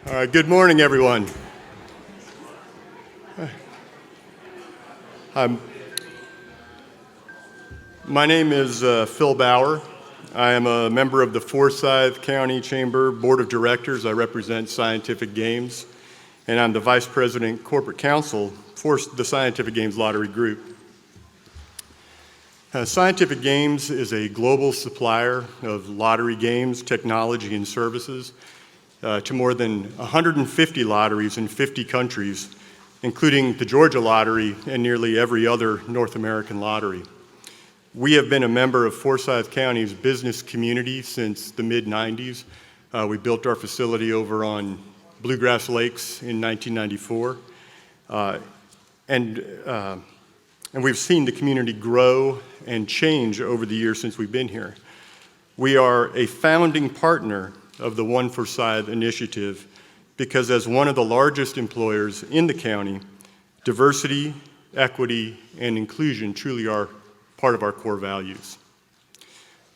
All right, good morning, everyone. My name is Phil Bauer. I am a member of the Forsyth County Chamber Board of Directors. I represent Scientific Games, and I'm the Vice President Corporate Counsel for the Scientific Games Lottery Group. Scientific Games is a global supplier of lottery games, technology, and services to more than 150 lotteries in 50 countries, including the Georgia Lottery and nearly every other North American lottery. We have been a member of Forsyth County's business community since the mid-90s. We built our facility over on Bluegrass Lakes in 1994. And we've seen the community grow and change over the years since we've been here. We are a founding partner of the OneForsyth Initiative because as one of the largest employers in the county, diversity, equity, and inclusion truly are part of our core values.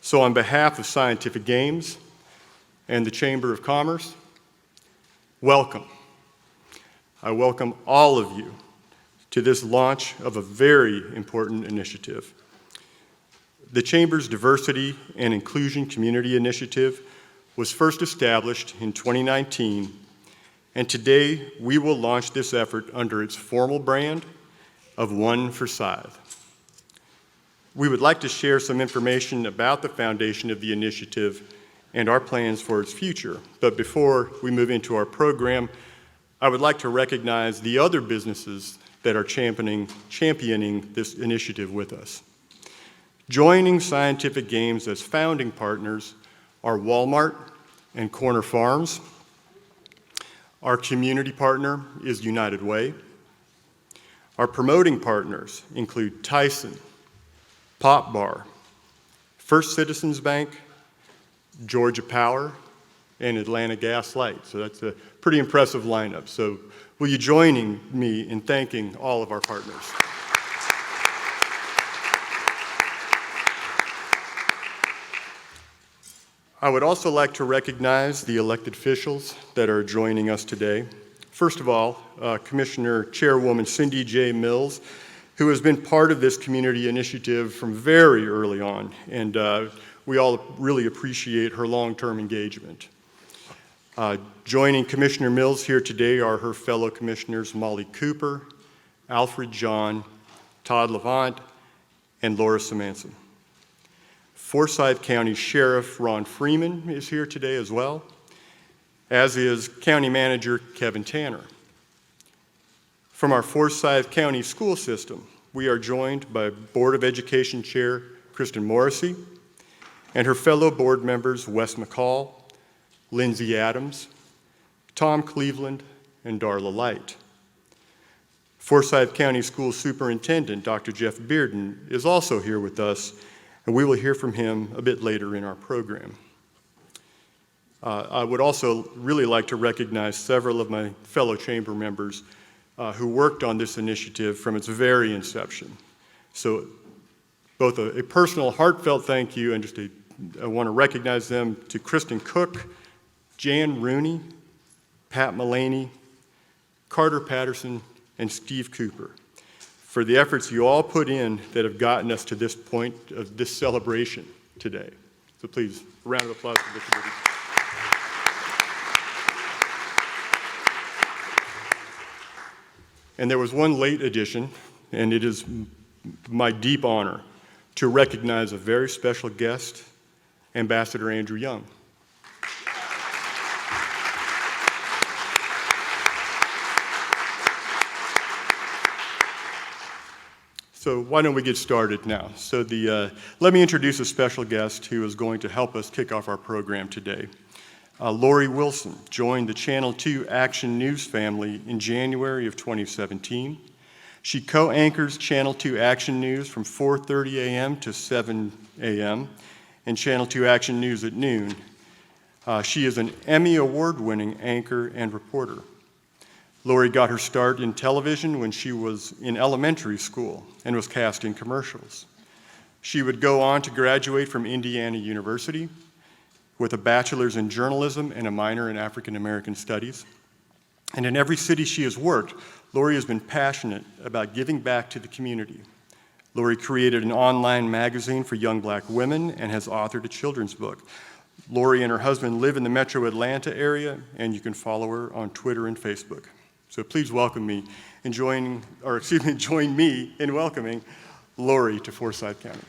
So on behalf of Scientific Games and the Chamber of Commerce, welcome. I welcome all of you to this launch of a very important initiative. The Chamber's Diversity and Inclusion Community Initiative was first established in 2019, and today we will launch this effort under its formal brand of OneForsyth. We would like to share some information about the foundation of the initiative and our plans for its future. But before we move into our program, I would like to recognize the other businesses that are championing this initiative with us. Joining Scientific Games as founding partners are Walmart and Corner Farms. Our community partner is United Way. Our promoting partners include Tyson, Pop Bar, First Citizens Bank, Georgia Power, and Atlanta Gas Light. So that's a pretty impressive lineup. So will you join me in thanking all of our partners? I would also like to recognize the elected officials that are joining us today. First of all, Commissioner Chairwoman Cindy J. Mills, who has been part of this community initiative from very early on, and we all really appreciate her long-term engagement. Joining Commissioner Mills here today are her fellow commissioners Molly Cooper, Alfred John, Todd Levant, and Laura Simanson. Forsyth County Sheriff Ron Freeman is here today as well, as is County Manager Kevin Tanner. From our Forsyth County school system, we are joined by Board of Education Chair Kristen Morrissey and her fellow board members Wes McCall, Lindsay Adams, Tom Cleveland, and Darla Light. Forsyth County School Superintendent Dr. Jeff Bearden is also here with us, and we will hear from him a bit later in our program. I would also really like to recognize several of my fellow chamber members who worked on this initiative from its very inception. So both a personal heartfelt thank you and I want to recognize them to Kristen Cook, Jan Rooney, Pat Mullaney, Carter Patterson, and Steve Cooper for the efforts you all put in that have gotten us to this point of this celebration today. So please, a round of applause for the committee. And there was one late addition, and it is my deep honor to recognize a very special guest, Ambassador Andrew Young. So why don't we get started now? So let me introduce a special guest who is going to help us kick off our program today. Lori Wilson joined the Channel 2 Action News family in January of 2017. She co-anchors Channel 2 Action News from 4:30 a.m. to 7 a.m. and Channel 2 Action News at noon. She is an Emmy Award-winning anchor and reporter. Lori got her start in television when she was in elementary school and was cast in commercials. She would go on to graduate from Indiana University, with a bachelor's in journalism and a minor in African American studies. And in every city she has worked, Lori has been passionate about giving back to the community. Lori created an online magazine for young black women and has authored a children's book. Lori and her husband live in the metro Atlanta area, and you can follow her on Twitter and Facebook. So please welcome me and join me in welcoming Lori to Forsyth County.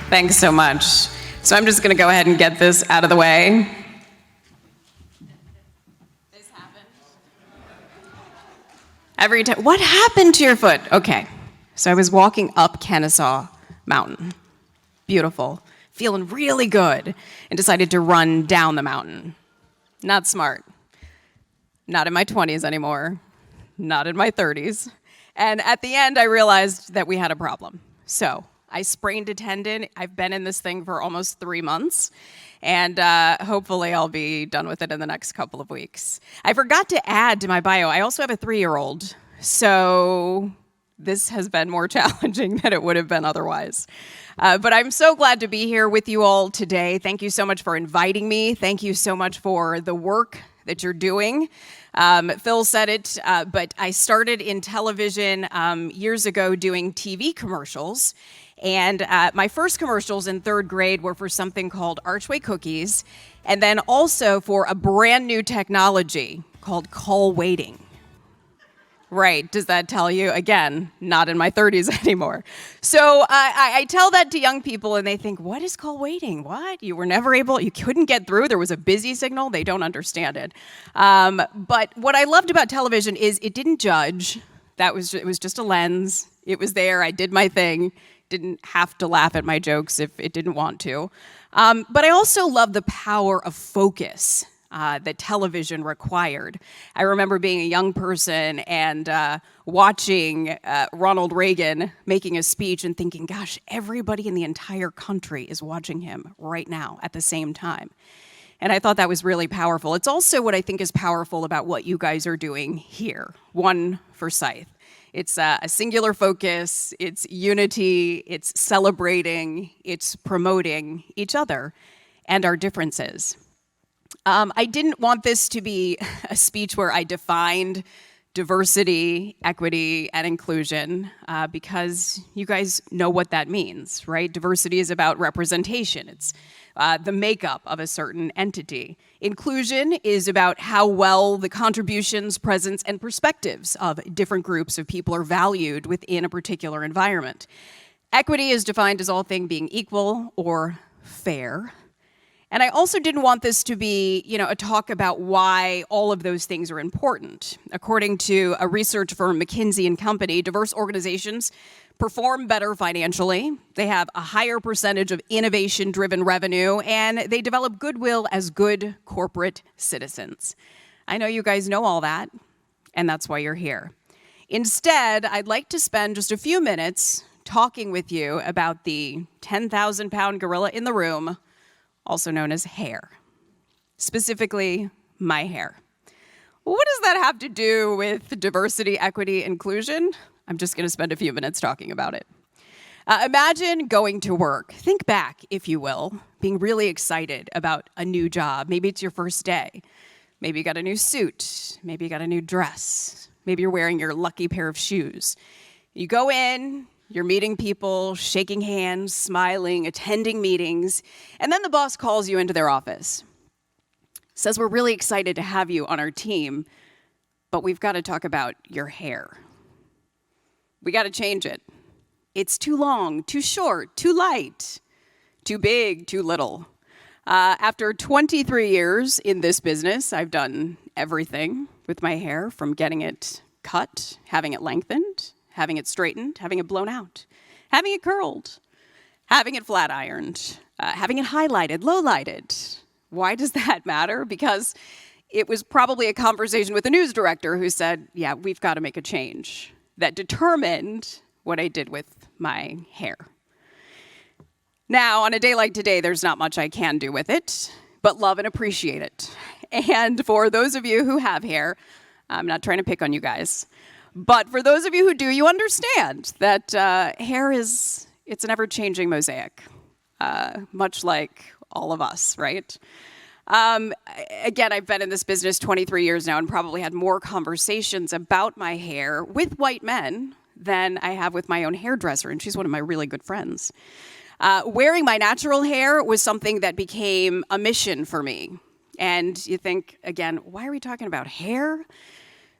Thanks so much. So I'm just going to go ahead and get this out of the way. This happened. Every time. What happened to your foot? Okay. So I was walking up Kennesaw Mountain. Beautiful. Feeling really good. And decided to run down the mountain. Not smart. Not in my 20s anymore. Not in my 30s. And at the end, I realized that we had a problem. So I sprained a tendon. I've been in this thing for almost 3 months, and hopefully I'll be done with it in the next couple of weeks. I forgot to add to my bio, I also have a 3-year-old, so this has been more challenging than it would have been otherwise. But I'm so glad to be here with you all today. Thank you so much for inviting me. Thank you so much for the work that you're doing. Phil said it, but I started in television years ago doing TV commercials. And my first commercials in 3rd grade were for something called Archway Cookies, and then also for a brand new technology called call waiting. Right, does that tell you? Again, not in my 30s anymore. So I tell that to young people and they think, what is call waiting? What? You couldn't get through, there was a busy signal, they don't understand it. But what I loved about television is it didn't judge. It was just a lens. It was there, I did my thing. Didn't have to laugh at my jokes if it didn't want to. But I also love the power of focus that television required. I remember being a young person and watching Ronald Reagan making a speech and thinking, gosh, everybody in the entire country is watching him right now at the same time. And I thought that was really powerful. It's also what I think is powerful about what you guys are doing here, OneForsyth. It's a singular focus, it's unity, it's celebrating, it's promoting each other and our differences. I didn't want this to be a speech where I defined diversity, equity, and inclusion because you guys know what that means, right? Diversity is about representation. It's the makeup of a certain entity. Inclusion is about how well the contributions, presence, and perspectives of different groups of people are valued within a particular environment. Equity is defined as all things being equal or fair. And I also didn't want this to be, a talk about why all of those things are important. According to a research firm, McKinsey & Company, diverse organizations perform better financially, they have a higher percentage of innovation-driven revenue, and they develop goodwill as good corporate citizens. I know you guys know all that, and that's why you're here. Instead, I'd like to spend just a few minutes talking with you about the 10,000-pound gorilla in the room, also known as hair, specifically my hair. What does that have to do with diversity, equity, inclusion? I'm just going to spend a few minutes talking about it. Imagine going to work. Think back, if you will, being really excited about a new job. Maybe it's your first day. Maybe you got a new suit. Maybe you got a new dress. Maybe you're wearing your lucky pair of shoes. You go in, you're meeting people, shaking hands, smiling, attending meetings, and then the boss calls you into their office. Says, we're really excited to have you on our team, but we've got to talk about your hair. We got to change it. It's too long, too short, too light, too big, too little. After 23 years in this business, I've done everything with my hair, from getting it cut, having it lengthened, having it straightened, having it blown out, having it curled, having it flat ironed, having it highlighted, low-lighted. Why does that matter? Because it was probably a conversation with a news director who said, yeah, we've got to make a change, that determined what I did with my hair. Now, on a day like today, there's not much I can do with it, but love and appreciate it. And for those of you who have hair, I'm not trying to pick on you guys, but for those of you who do, you understand that hair is it's an ever-changing mosaic, much like all of us, right? Again, I've been in this business 23 years now and probably had more conversations about my hair with white men than I have with my own hairdresser, and she's one of my really good friends. Wearing my natural hair was something that became a mission for me. And you think, again, why are we talking about hair?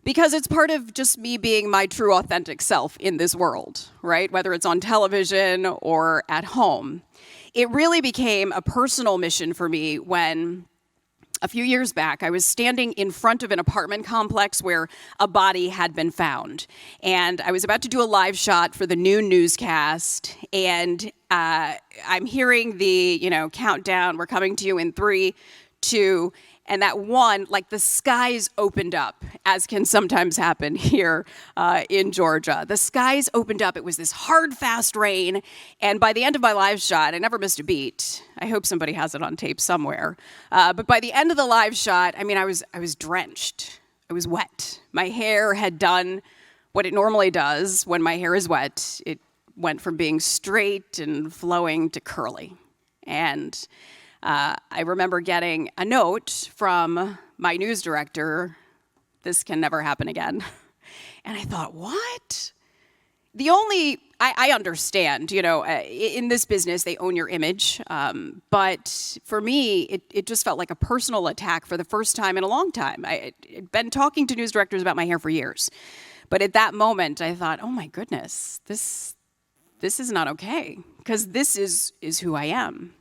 Because it's part of just me being my true authentic self in this world, right? Whether it's on television or at home. It really became a personal mission for me when a few years back, I was standing in front of an apartment complex where a body had been found. And I was about to do a live shot for the noon newscast, and I'm hearing the, countdown, we're coming to you in 3, 2, and that one, like the skies opened up, as can sometimes happen here in Georgia. The skies opened up. It was this hard, fast rain. And by the end of my live shot, I never missed a beat. I hope somebody has it on tape somewhere. But by the end of the live shot, I was drenched. I was wet. My hair had done what it normally does when my hair is wet. It went from being straight and flowing to curly. And I remember getting a note from my news director, "This can never happen again." And I thought, what? I understand, in this business, they own your image. But for me, it just felt like a personal attack for the first time in a long time. I'd been talking to news directors about my hair for years. But at that moment, I thought, oh my goodness, this is not okay, because this is who I am.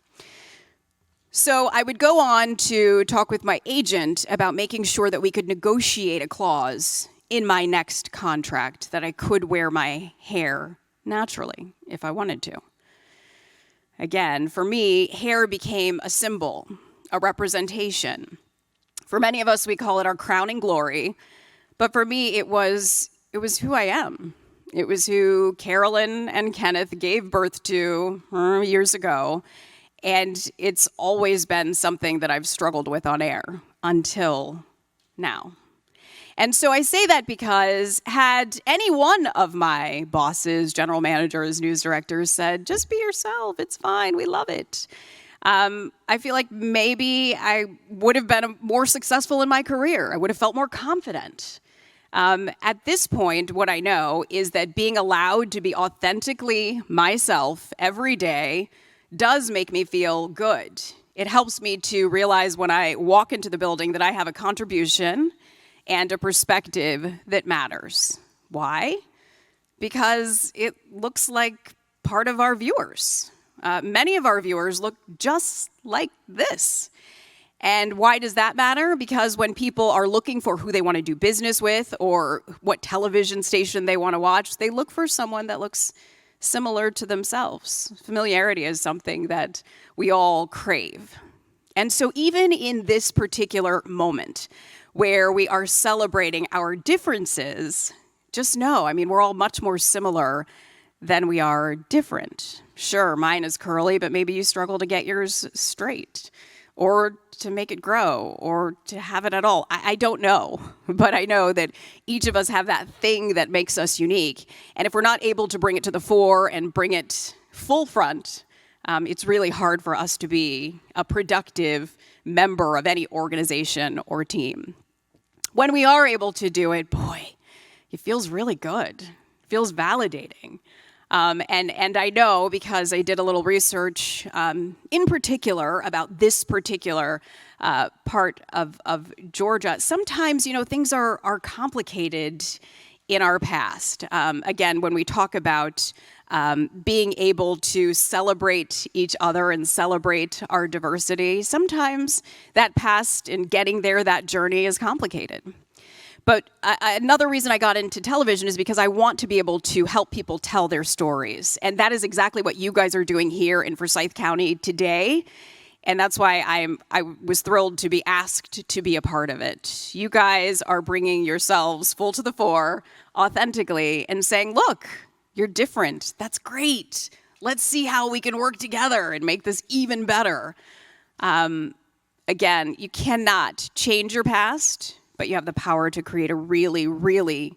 So I would go on to talk with my agent about making sure that we could negotiate a clause in my next contract that I could wear my hair naturally if I wanted to. Again, for me, hair became a symbol, a representation. For many of us, we call it our crowning glory, but for me, it was who I am. It was who Carolyn and Kenneth gave birth to years ago. And it's always been something that I've struggled with on air until now. And so I say that because had any one of my bosses, general managers, news directors said, just be yourself, it's fine, we love it, I feel like maybe I would have been more successful in my career. I would have felt more confident. At this point, what I know is that being allowed to be authentically myself every day does make me feel good. It helps me to realize when I walk into the building that I have a contribution and a perspective that matters. Why? Because it looks like part of our viewers. Many of our viewers look just like this. And why does that matter? Because when people are looking for who they want to do business with or what television station they want to watch, they look for someone that looks similar to themselves. Familiarity is something that we all crave. And so even in this particular moment where we are celebrating our differences, just know, we're all much more similar than we are different. Sure, mine is curly, but maybe you struggle to get yours straight or to make it grow or to have it at all. I don't know, but I know that each of us have that thing that makes us unique. And if we're not able to bring it to the fore and bring it full front, it's really hard for us to be a productive member of any organization or team. When we are able to do it, boy, it feels really good. It feels validating. And I know because I did a little research in particular about this particular part of Georgia. Sometimes, things are complicated in our past. Again, when we talk about being able to celebrate each other and celebrate our diversity, sometimes that past and getting there, that journey is complicated. But another reason I got into television is because I want to be able to help people tell their stories. And that is exactly what you guys are doing here in Forsyth County today. And that's why I was thrilled to be asked to be a part of it. You guys are bringing yourselves full to the fore, authentically, and saying, look, you're different. That's great. Let's see how we can work together and make this even better. Again, you cannot change your past, but you have the power to create a really, really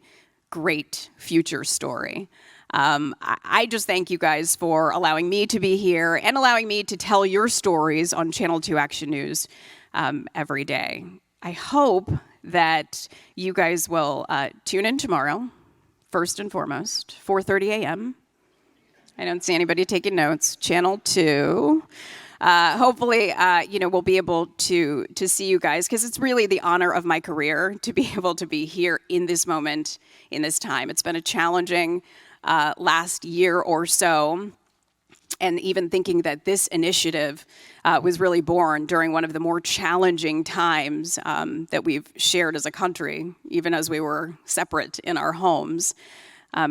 great future story. I just thank you guys for allowing me to be here and allowing me to tell your stories on Channel 2 Action News every day. I hope that you guys will tune in tomorrow, first and foremost, 4:30 a.m. I don't see anybody taking notes. Channel 2. Hopefully, we'll be able to see you guys, because it's really the honor of my career to be able to be here in this moment, in this time. It's been a challenging last year or so, and even thinking that this initiative was really born during one of the more challenging times that we've shared as a country, even as we were separate in our homes. I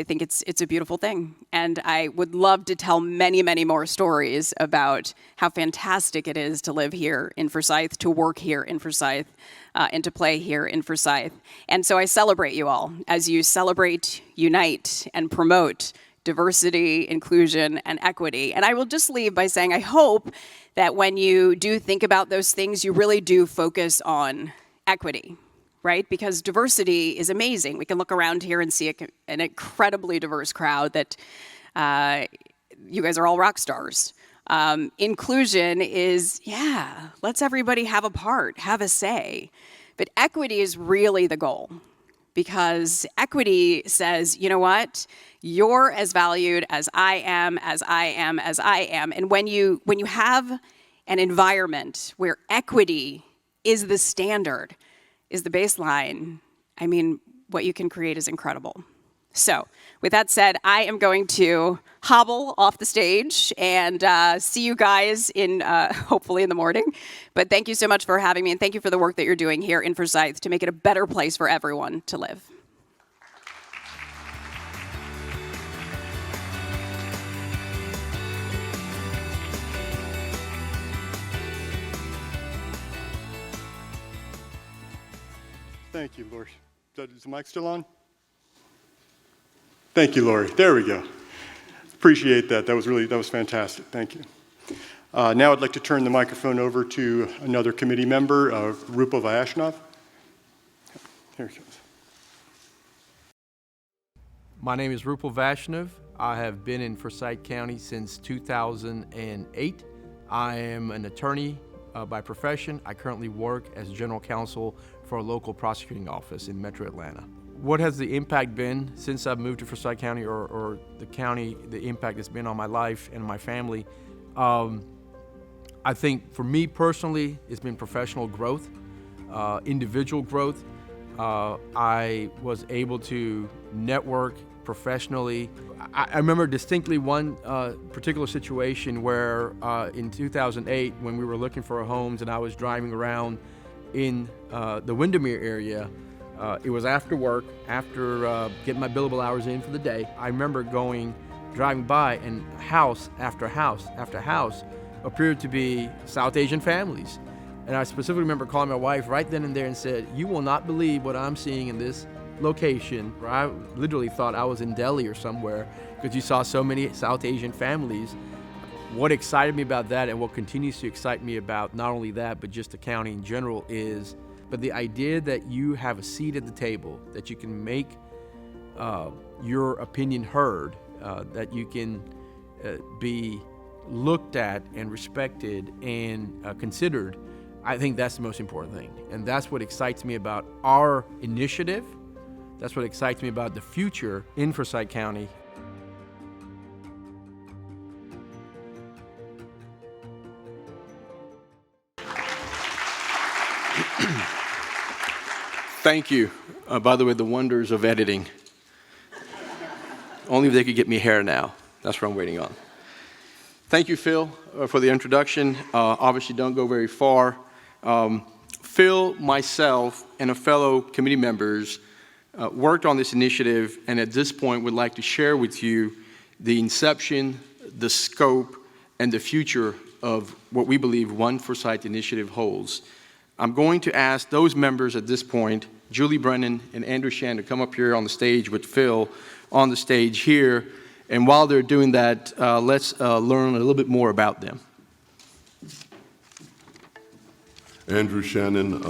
think it's a beautiful thing. And I would love to tell many, many more stories about how fantastic it is to live here in Forsyth, to work here in Forsyth, and to play here in Forsyth. And so I celebrate you all as you celebrate, unite, and promote diversity, inclusion, and equity. And I will just leave by saying I hope that when you do think about those things, you really do focus on equity. Right? Because diversity is amazing. We can look around here and see an incredibly diverse crowd that you guys are all rock stars. Inclusion is, let's everybody have a part, have a say. But equity is really the goal, because equity says, you know what? You're as valued as I am, as I am, as I am. And when you have an environment where equity is the standard, is the baseline, I mean, what you can create is incredible. So, with that said, I am going to hobble off the stage and see you guys in hopefully in the morning. But thank you so much for having me, and thank you for the work that you're doing here in Forsyth to make it a better place for everyone to live. Thank you, Lori. Is the mic still on? Thank you, Lori. There we go. Appreciate that. That was fantastic. Thank you. Now I'd like to turn the microphone over to another committee member, Rupal Vaishnav. Here he comes. My name is Rupal Vaishnav. I have been in Forsyth County since 2008. I am an attorney by profession. I currently work as general counsel for a local prosecuting office in Metro Atlanta. What has the impact been since I've moved to Forsyth County, or the county, the impact it's been on my life and my family? I think for me personally, it's been professional growth, individual growth. I was able to network professionally. I remember distinctly one particular situation where in 2008, when we were looking for homes and I was driving around in the Windermere area, it was after work, after getting my billable hours in for the day. I remember driving by, and house after house after house appeared to be South Asian families. And I specifically remember calling my wife right then and there and said, "You will not believe what I'm seeing in this location." I literally thought I was in Delhi or somewhere, because you saw so many South Asian families. What excited me about that, and what continues to excite me about not only that, but just the county in general, is the idea that you have a seat at the table, that you can make your opinion heard, that you can be looked at and respected and considered. I think that's the most important thing. And that's what excites me about our initiative. That's what excites me about the future in Forsyth County. Thank you. By the way, the wonders of editing. Only if they could get me hair now. That's what I'm waiting on. Thank you, Phil, for the introduction. Obviously, don't go very far. Phil, myself, and a fellow committee members worked on this initiative, and at this point would like to share with you the inception, the scope, and the future of what we believe OneForsyth Initiative holds. I'm going to ask those members at this point, Julie Brennan and Andrew Shan, to come up here on the stage with Phil on the stage here. And while they're doing that, let's learn a little bit more about them. Andrew Shannon,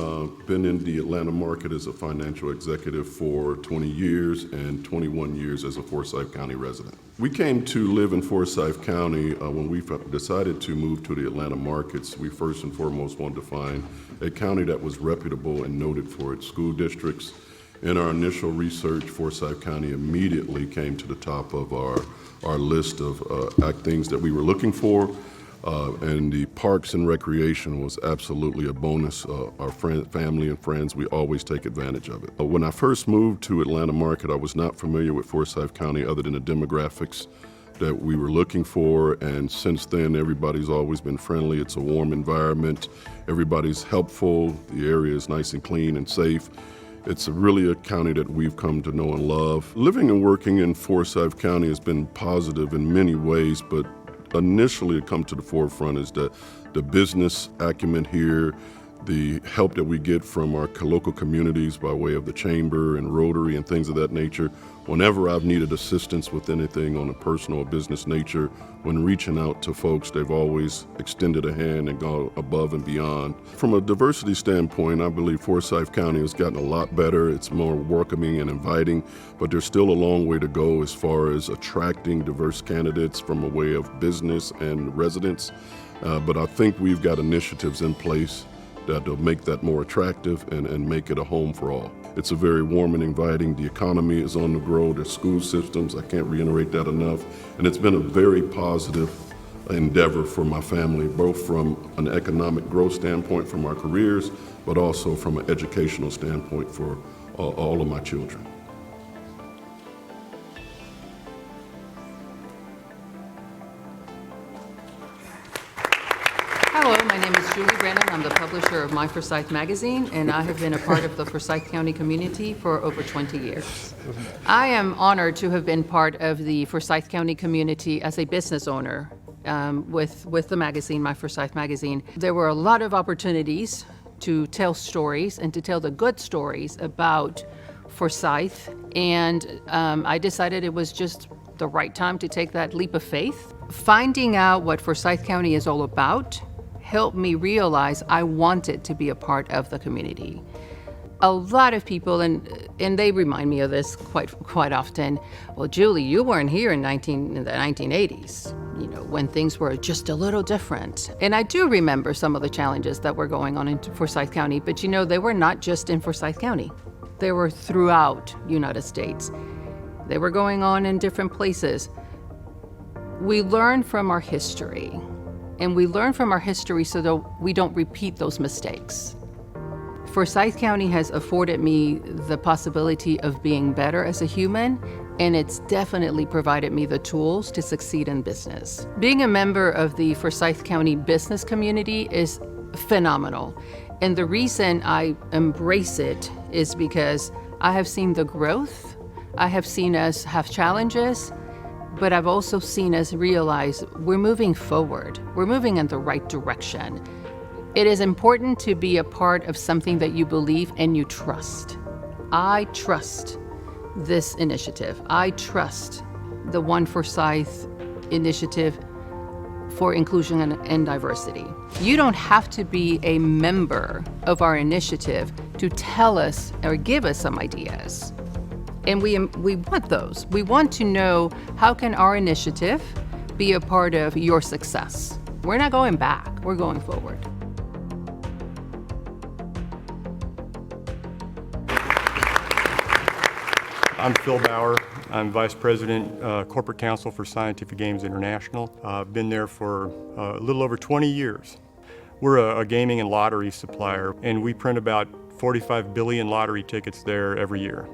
been in the Atlanta market as a financial executive for 20 years and 21 years as a Forsyth County resident. We came to live in Forsyth County when we decided to move to the Atlanta markets. We first and foremost wanted to find a county that was reputable and noted for its school districts. In our initial research, Forsyth County immediately came to the top of our list of things that we were looking for. And the parks and recreation was absolutely a bonus. Our family and friends, we always take advantage of it. When I first moved to Atlanta market, I was not familiar with Forsyth County other than the demographics that we were looking for. And since then, everybody's always been friendly. It's a warm environment. Everybody's helpful. The area is nice and clean and safe. It's really a county that we've come to know and love. Living and working in Forsyth County has been positive in many ways, but initially to come to the forefront is the business acumen here, the help that we get from our local communities by way of the Chamber and Rotary and things of that nature. Whenever I've needed assistance with anything on a personal or business nature, when reaching out to folks, they've always extended a hand and gone above and beyond. From a diversity standpoint, I believe Forsyth County has gotten a lot better. It's more welcoming and inviting, but there's still a long way to go as far as attracting diverse candidates from a way of business and residents. But I think we've got initiatives in place that'll make that more attractive and make it a home for all. It's a very warm and inviting. The economy is on the grow. The school systems, I can't reiterate that enough. And it's been a very positive endeavor for my family, both from an economic growth standpoint from our careers, but also from an educational standpoint for all of my children. Hello, my name is Julie Brennan. I'm the publisher of My Forsyth magazine, and I have been a part of the Forsyth County community for over 20 years. I am honored to have been part of the Forsyth County community as a business owner with the magazine, My Forsyth magazine. There were a lot of opportunities to tell stories and to tell the good stories about Forsyth, and I decided it was just the right time to take that leap of faith. Finding out what Forsyth County is all about helped me realize I wanted to be a part of the community. A lot of people, and they remind me of this quite often, well, Julie, you weren't here in the 1980s, when things were just a little different. And I do remember some of the challenges that were going on in Forsyth County, but they were not just in Forsyth County. They were throughout the United States. They were going on in different places. We learn from our history. And we learn from our history so that we don't repeat those mistakes. Forsyth County has afforded me the possibility of being better as a human, and it's definitely provided me the tools to succeed in business. Being a member of the Forsyth County business community is phenomenal. And the reason I embrace it is because I have seen the growth, I have seen us have challenges, but I've also seen us realize we're moving forward. We're moving in the right direction. It is important to be a part of something that you believe and you trust. I trust this initiative. I trust the OneForsyth Initiative for Inclusion and Diversity. You don't have to be a member of our initiative to tell us or give us some ideas. And we want those. We want to know, how can our initiative be a part of your success? We're not going back, we're going forward. I'm Phil Bauer. I'm Vice President, Corporate Counsel for Scientific Games International. I've been there for a little over 20 years. We're a gaming and lottery supplier, and we print about 45 billion lottery tickets there every year.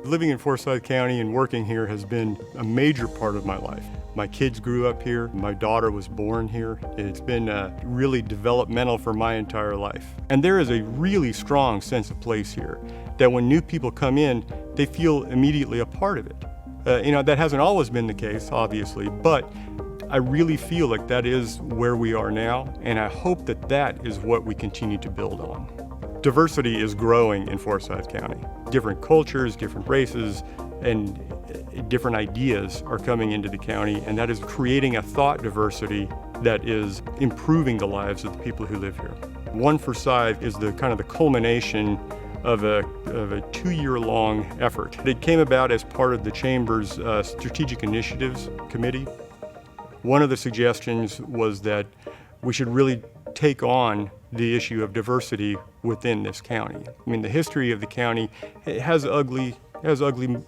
Living in Forsyth County and working here has been a major part of my life. My kids grew up here. My daughter was born here. It's been really developmental for my entire life. And there is a really strong sense of place here that when new people come in, they feel immediately a part of it. That hasn't always been the case, obviously, but I really feel like that is where we are now, and I hope that that is what we continue to build on. Diversity is growing in Forsyth County. Different cultures, different races, and different ideas are coming into the county, and that is creating a thought diversity that is improving the lives of the people who live here. OneForsyth is the kind of the culmination of a 2-year-long effort. It came about as part of the Chamber's Strategic Initiatives Committee. One of the suggestions was that we should really take on the issue of diversity within this county. I mean, the history of the county has ugly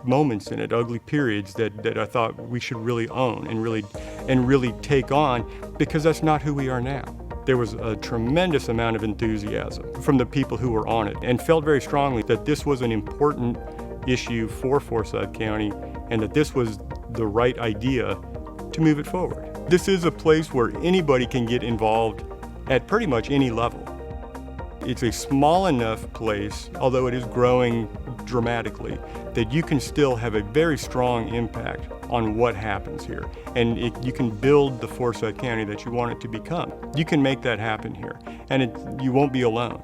moments in it, ugly periods that I thought we should really own and really take on, because that's not who we are now. There was a tremendous amount of enthusiasm from the people who were on it, and felt very strongly that this was an important issue for Forsyth County and that this was the right idea to move it forward. This is a place where anybody can get involved at pretty much any level. It's a small enough place, although it is growing dramatically, that you can still have a very strong impact on what happens here. And you can build the Forsyth County that you want it to become. You can make that happen here, and you won't be alone.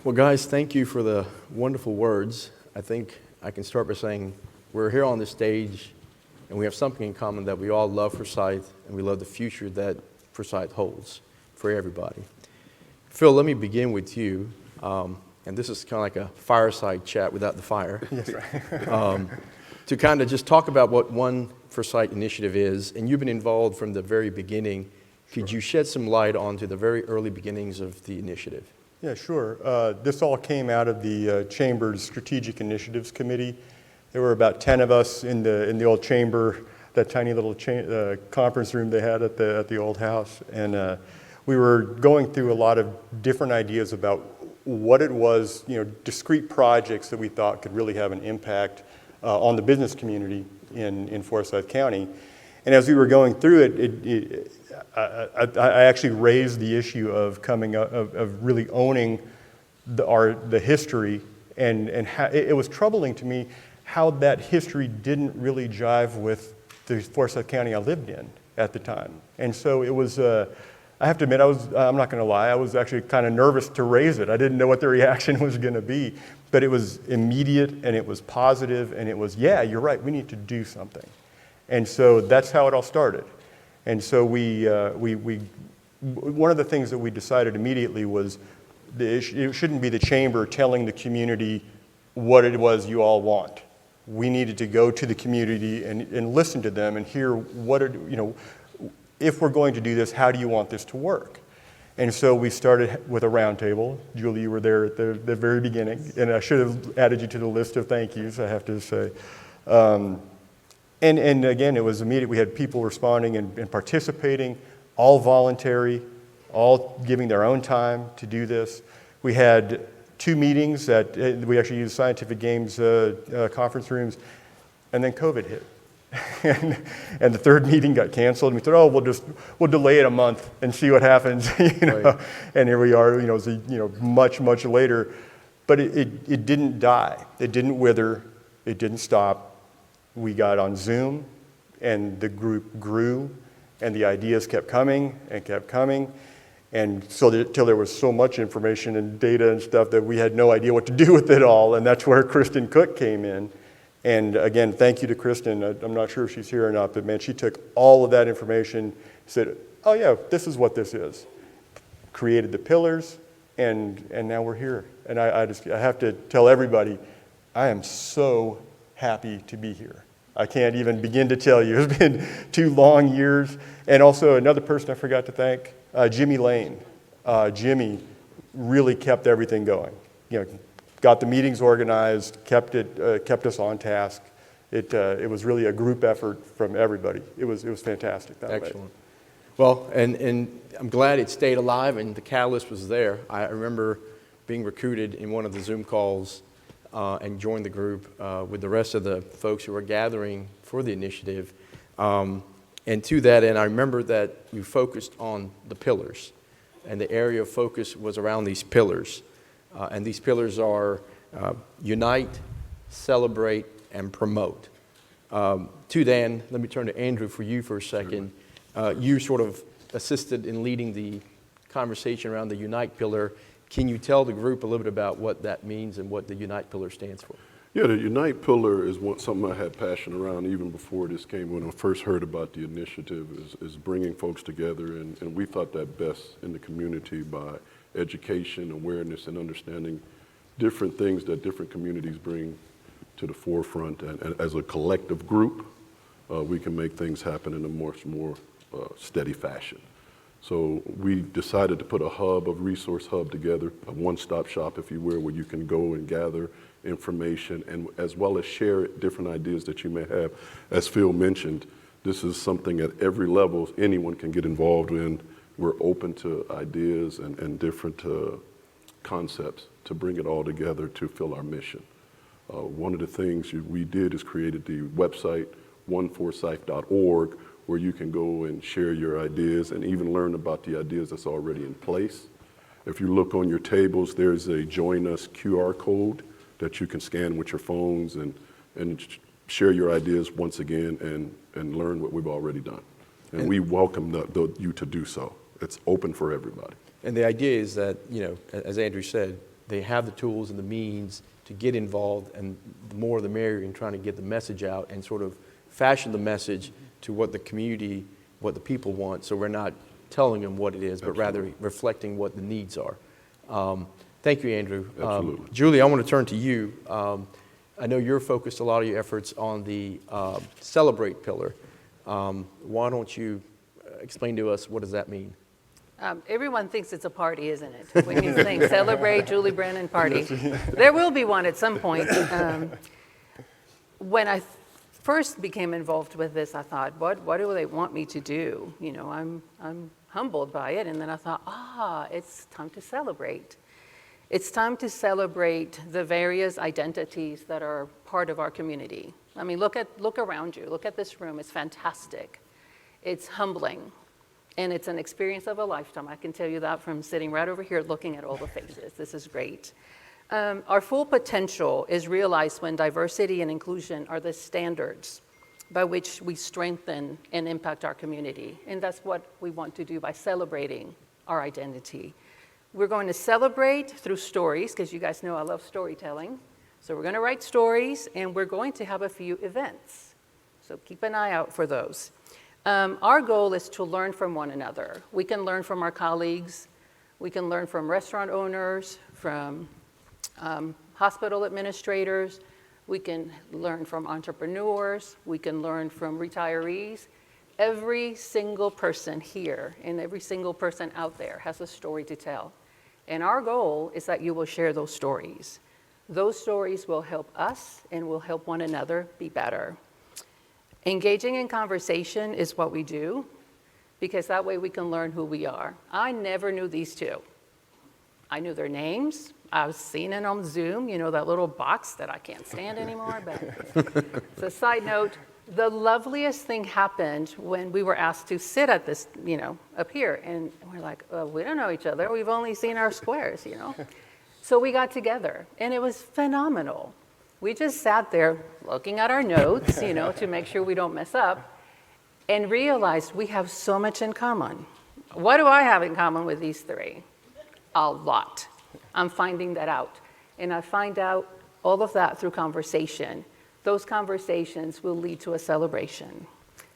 Well, guys, thank you for the wonderful words. I think I can start by saying we're here on this stage and we have something in common, that we all love Forsyth and we love the future that Forsyth holds for everybody. Phil, let me begin with you. And this is kind of like a fireside chat without the fire. Yes, right. To kind of just talk about what OneForsyth Initiative is, and you've been involved from the very beginning. Could you shed some light onto the very early beginnings of the initiative? Yeah, sure. This all came out of the Chamber's Strategic Initiatives Committee. There were about 10 of us in the old chamber, that tiny little conference room they had at the old house, and we were going through a lot of different ideas about what it was, discrete projects that we thought could really have an impact on the business community in Forsyth County. And as we were going through it, I actually raised the issue of of really owning the history, and how, it was troubling to me how that history didn't really jive with the Forsyth County I lived in at the time. And so it was, I have to admit, I'm not going to lie, I was actually kind of nervous to raise it. I didn't know what the reaction was going to be, but it was immediate and it was positive, and it was, yeah, you're right, we need to do something. And so that's how it all started. And so one of the things that we decided immediately was it shouldn't be the chamber telling the community what it was you all want. We needed to go to the community and listen to them and hear if we're going to do this, how do you want this to work? And so we started with a roundtable. Julie, you were there at the very beginning, and I should have added you to the list of thank yous, I have to say. And again, it was immediate. We had people responding and participating, all voluntary, all giving their own time to do this. We had 2 meetings that we actually used Scientific Games conference rooms, and then COVID hit. and the 3rd meeting got canceled, and we thought, we'll delay it a month and see what happens. Right. And here we are, much later. But it didn't die. It didn't wither. It didn't stop. We got on Zoom, and the group grew, and the ideas kept coming and kept coming. And so till there was so much information and data and stuff that we had no idea what to do with it all, and that's where Kristen Cook came in. And again, thank you to Kristen. I'm not sure if she's here or not, but man, she took all of that information, said, oh yeah, this is what this is. Created the pillars, and now we're here. And I have to tell everybody, I am so happy to be here. I can't even begin to tell you. It's been 2 long years. And also another person I forgot to thank, Jimmy Lane. Jimmy really kept everything going. Got the meetings organized, kept us on task. It was really a group effort from everybody. It was fantastic that way. Excellent. Well, and I'm glad it stayed alive and the catalyst was there. I remember being recruited in one of the Zoom calls and joined the group with the rest of the folks who were gathering for the initiative. And to that end, I remember that you focused on the pillars, and the area of focus was around these pillars. And these pillars are unite, celebrate, and promote. To that end, let me turn to Andrew for you for a second. You sort of assisted in leading the conversation around the unite pillar. Can you tell the group a little bit about what that means and what the unite pillar stands for? Yeah, the Unite pillar is something I had passion around even before this came. When I first heard about the initiative, is bringing folks together, and we thought that best in the community by education, awareness, and understanding different things that different communities bring to the forefront. And as a collective group, we can make things happen in a much more steady fashion. So we decided to put a resource hub together, a one-stop shop, if you will, where you can go and gather information and as well as share different ideas that you may have. As Phil mentioned, this is something at every level anyone can get involved in. We're open to ideas and different concepts to bring it all together to fill our mission. One of the things we did is created the website, OneForsyth.org, where you can go and share your ideas and even learn about the ideas that's already in place. If you look on your tables, there's a Join Us QR code that you can scan with your phones and share your ideas once again and learn what we've already done. And we welcome you to do so. It's open for everybody. And the idea is that, as Andrew said, they have the tools and the means to get involved, and the more the merrier in trying to get the message out and sort of fashion the message to what the community, what the people want. So we're not telling them what it is, but rather reflecting what the needs are. Thank you, Andrew. Absolutely. Julie, I want to turn to you. I know you're focused a lot of your efforts on the Celebrate pillar. Why don't you explain to us, what does that mean? Everyone thinks it's a party, isn't it? When you sing Celebrate Julie Brennan Party. There will be one at some point. When I first became involved with this, I thought, what do they want me to do? I'm humbled by it. And then I thought, it's time to celebrate. It's time to celebrate the various identities that are part of our community. I mean, look around you. Look at this room. It's fantastic. It's humbling. And it's an experience of a lifetime. I can tell you that from sitting right over here looking at all the faces. This is great. Our full potential is realized when diversity and inclusion are the standards by which we strengthen and impact our community. And that's what we want to do by celebrating our identity. We're going to celebrate through stories, because you guys know I love storytelling. So we're going to write stories, and we're going to have a few events. So keep an eye out for those. Our goal is to learn from one another. We can learn from our colleagues. We can learn from restaurant owners, from hospital administrators. We can learn from entrepreneurs. We can learn from retirees. Every single person here and every single person out there has a story to tell. And our goal is that you will share those stories. Those stories will help us and will help one another be better. Engaging in conversation is what we do, because that way we can learn who we are. I never knew these two. I knew their names. I was seeing it on Zoom, that little box that I can't stand anymore. But it's a side note. The loveliest thing happened when we were asked to sit at this, up here. And we're like, we don't know each other. We've only seen our squares, So we got together, and it was phenomenal. We just sat there looking at our notes, to make sure we don't mess up, and realized we have so much in common. What do I have in common with these three? A lot. I'm finding that out. And I find out all of that through conversation. Those conversations will lead to a celebration.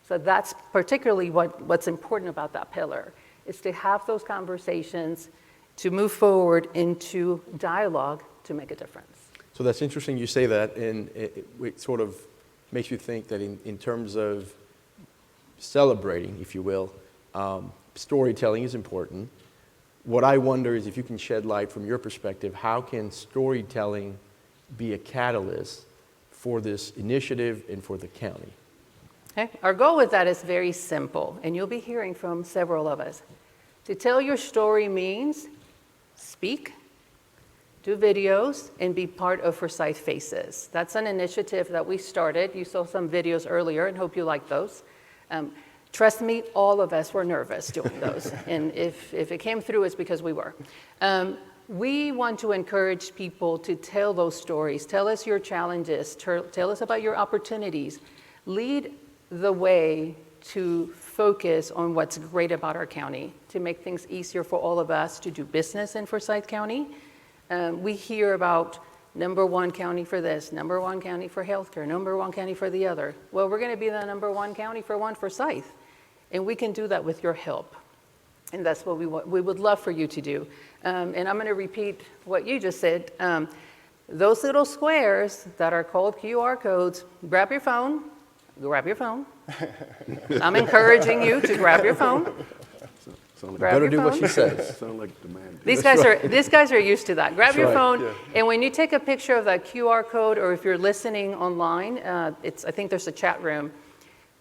So that's particularly what's important about that pillar, is to have those conversations, to move forward into dialogue to make a difference. So that's interesting you say that, and it sort of makes you think that in terms of celebrating, if you will, storytelling is important. What I wonder is if you can shed light from your perspective, how can storytelling be a catalyst for this initiative and for the county? Okay. Our goal with that is very simple, and you'll be hearing from several of us. To tell your story means speak, do videos, and be part of Forsyth Faces. That's an initiative that we started. You saw some videos earlier, and hope you like those. Trust me, all of us were nervous doing those. And if it came through, it's because we were. We want to encourage people to tell those stories. Tell us your challenges. Tell us about your opportunities. Lead the way to focus on what's great about our county, to make things easier for all of us to do business in Forsyth County. We hear about #1 county for this, #1 county for healthcare, #1 county for the other. Well, we're going to be the #1 county for OneForsyth, and we can do that with your help. And that's what we would love for you to do. And I'm going to repeat what you just said. Those little squares that are called QR codes, grab your phone. I'm encouraging you to grab your phone. Grab Better your do what phone. she says. Sound like demand. These guys are used to that. Grab your right. phone, and when you take a picture of that QR code, or if you're listening online, I think there's a chat room.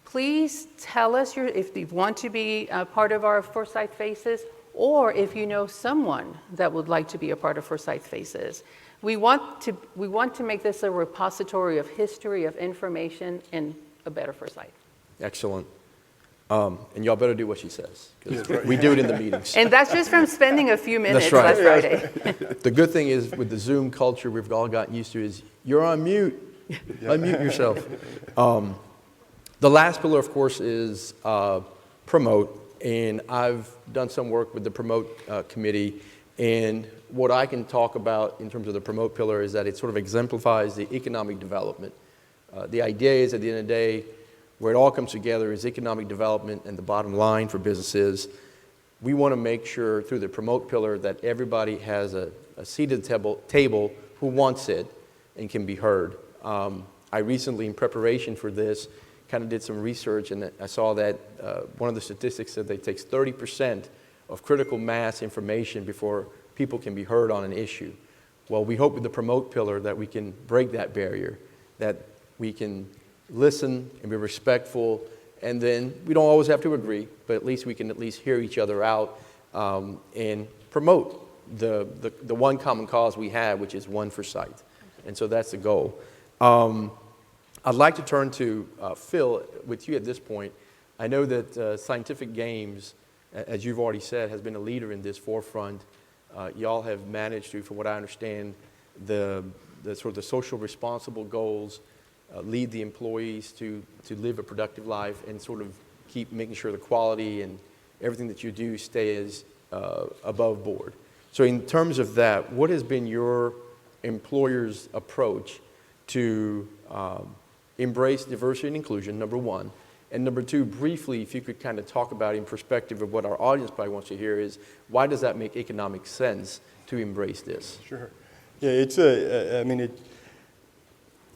Please tell us if you want to be a part of our Forsyth Faces, or if you know someone that would like to be a part of Forsyth Faces. We want to make this a repository of history, of information, and a better Forsyth. Excellent. And y'all better do what she says, because we do it in the meetings. And that's just from spending a few minutes That's right. last Friday. The good thing is, with the Zoom culture we've all gotten used to, is you're on mute. Unmute yourself. The last pillar, of course, is promote. And I've done some work with the promote committee. And what I can talk about in terms of the promote pillar is that it sort of exemplifies the economic development. The idea is, at the end of the day, where it all comes together is economic development and the bottom line for businesses. We want to make sure through the promote pillar that everybody has a seat at the table who wants it and can be heard. I recently, in preparation for this, kind of did some research, and I saw that one of the statistics said that it takes 30% of critical mass information before people can be heard on an issue. Well, we hope with the promote pillar that we can break that barrier, that we can listen and be respectful, and then we don't always have to agree, but at least we can at least hear each other out and promote the one common cause we have, which is OneForsyth. And so that's the goal. I'd like to turn to Phil with you at this point. I know that Scientific Games, as you've already said, has been a leader in this forefront. Y'all have managed to, from what I understand, the sort of the social responsible goals, lead the employees to live a productive life, and sort of keep making sure the quality and everything that you do stays above board. So in terms of that, what has been your employer's approach to embrace diversity and inclusion, #1, and #2, briefly, if you could kind of talk about in perspective of what our audience probably wants to hear is, why does that make economic sense to embrace this? Sure. Yeah,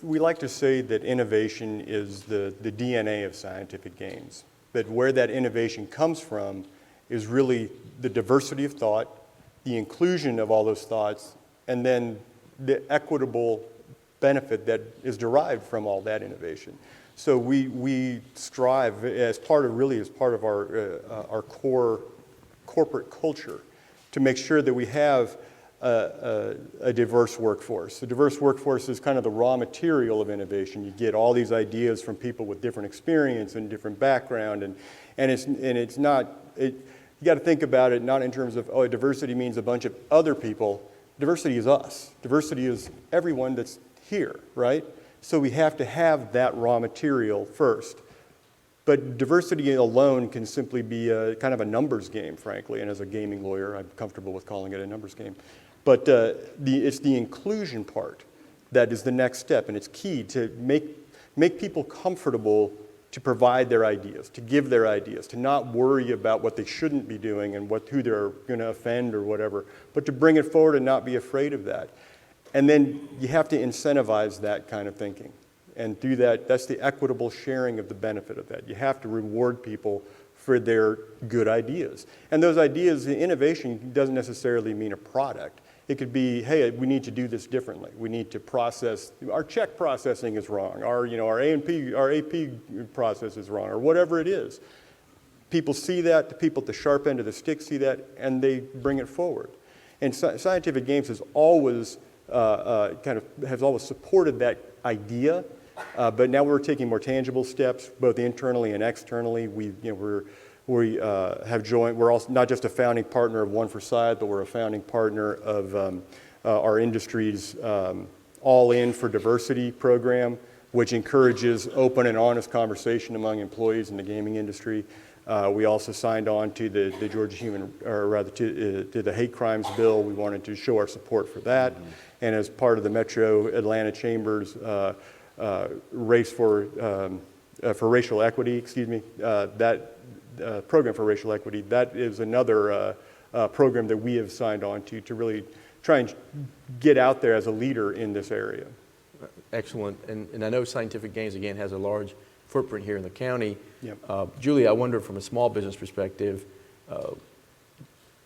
we like to say that innovation is the DNA of Scientific Games. That where that innovation comes from is really the diversity of thought, the inclusion of all those thoughts, and then the equitable benefit that is derived from all that innovation. So we strive as part of our core corporate culture to make sure that we have a diverse workforce. A diverse workforce is kind of the raw material of innovation. You get all these ideas from people with different experience and different background, and it's not. You got to think about it not in terms of diversity means a bunch of other people. Diversity is us. Diversity is everyone that's here, right? So we have to have that raw material first. But diversity alone can simply be kind of a numbers game, frankly. And as a gaming lawyer, I'm comfortable with calling it a numbers game. But it's the inclusion part that is the next step, and it's key to make people comfortable to provide their ideas, to give their ideas, to not worry about what they shouldn't be doing and who they're going to offend or whatever, but to bring it forward and not be afraid of that. And then you have to incentivize that kind of thinking. And through that, that's the equitable sharing of the benefit of that. You have to reward people for their good ideas. And those ideas, the innovation doesn't necessarily mean a product. It could be, hey, we need to do this differently. We need to process, our check processing is wrong. Our AP process is wrong, or whatever it is. People see that, the people at the sharp end of the stick see that, and they bring it forward. And Scientific Games has always supported that idea, but now we're taking more tangible steps, both internally and externally. We have joined. We're also not just a founding partner of OneForsyth, but we're a founding partner of our industry's All In for Diversity program, which encourages open and honest conversation among employees in the gaming industry. We also signed on to the Georgia to the hate crimes bill. We wanted to show our support for that. And as part of the Metro Atlanta Chamber's race for racial equity, that program for racial equity, that is another program that we have signed on to really try and get out there as a leader in this area. Excellent. And I know Scientific Games, again, has a large footprint here in the county. Yep. Julie, I wonder from a small business perspective,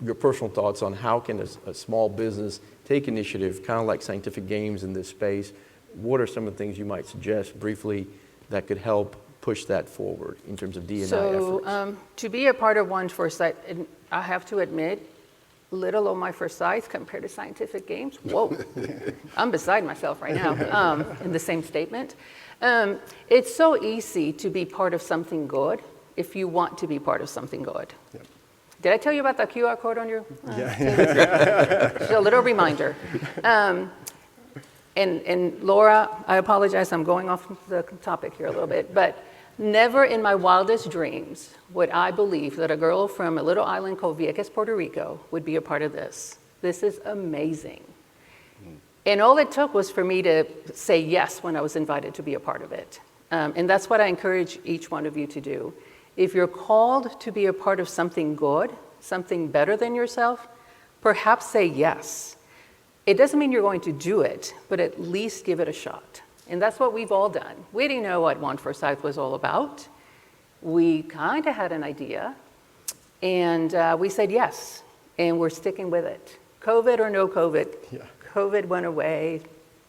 your personal thoughts on how can a small business take initiative, kind of like Scientific Games in this space. What are some of the things you might suggest briefly that could help push that forward in terms of D&I efforts? So to be a part of OneForsyth, and I have to admit, little on my Forsyth compared to Scientific Games. Whoa, I'm beside myself right now in the same statement. It's so easy to be part of something good if you want to be part of something good. Yep. Did I tell you about the QR code on your? Yeah. Just a little reminder. And Laura, I apologize, I'm going off the topic here a little bit, but never in my wildest dreams would I believe that a girl from a little island called Vieques, Puerto Rico would be a part of this. This is amazing. And all it took was for me to say yes when I was invited to be a part of it. And that's what I encourage each one of you to do. If you're called to be a part of something good, something better than yourself, perhaps say yes. It doesn't mean you're going to do it, but at least give it a shot. And that's what we've all done. We didn't know what OneForsyth was all about. We kind of had an idea, and we said yes, and we're sticking with it. COVID or no COVID, COVID went away.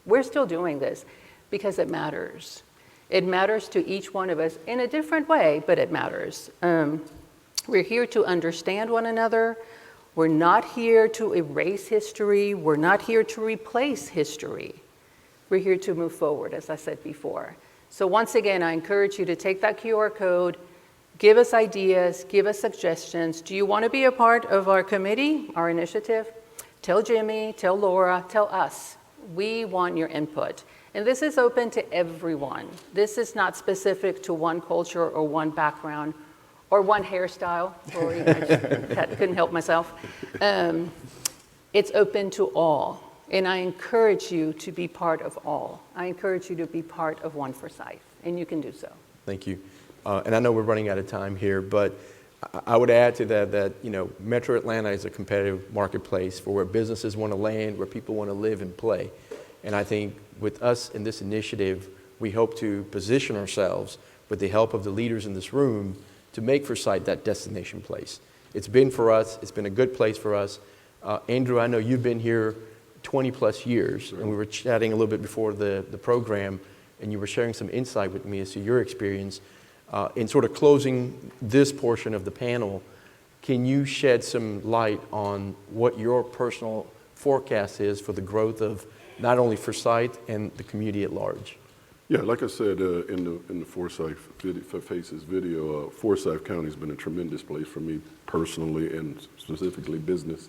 We're still doing this because it matters. It matters to each one of us in a different way, but it matters. We're here to understand one another. We're not here to erase history. We're not here to replace history. We're here to move forward, as I said before. So once again, I encourage you to take that QR code, give us ideas, give us suggestions. Do you want to be a part of our committee, our initiative? Tell Jimmy, tell Laura, tell us. We want your input. And this is open to everyone. This is not specific to one culture or one background or one hairstyle. Rory, I couldn't help myself. It's open to all. And I encourage you to be part of all. I encourage you to be part of OneForsyth, and you can do so. Thank you. And I know we're running out of time here, but I would add to that Metro Atlanta is a competitive marketplace for where businesses want to land, where people want to live and play. And I think with us in this initiative, we hope to position ourselves with the help of the leaders in this room to make Forsyth that destination place. It's been for us. It's been a good place for us. Andrew, I know you've been here 20 plus years, and we were chatting a little bit before the program, and you were sharing some insight with me as to your experience. In sort of closing this portion of the panel, can you shed some light on what your personal forecast is for the growth of not only Forsyth and the community at large? Yeah, like I said in the Forsyth Faces video, Forsyth County has been a tremendous place for me personally and specifically business.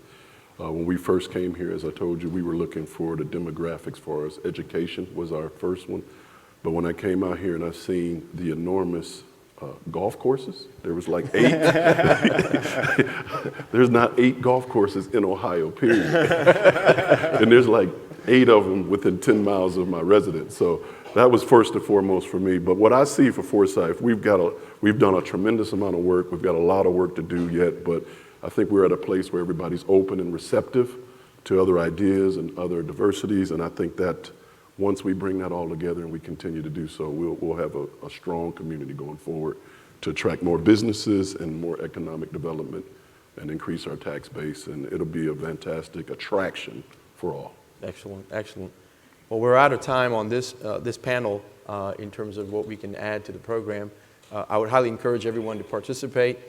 When we first came here, as I told you, we were looking for the demographics for us. Education was our first one. But when I came out here and I seen the enormous golf courses, there was like 8. There's not 8 golf courses in Ohio, period. And there's like 8 of them within 10 miles of my residence. So that was first and foremost for me. But what I see for Forsyth, we've done a tremendous amount of work. We've got a lot of work to do yet, but I think we're at a place where everybody's open and receptive to other ideas and other diversities. And I think that once we bring that all together and we continue to do so, we'll have a strong community going forward to attract more businesses and more economic development and increase our tax base. And it'll be a fantastic attraction for all. Excellent, excellent. Well, we're out of time on this panel in terms of what we can add to the program. I would highly encourage everyone to participate.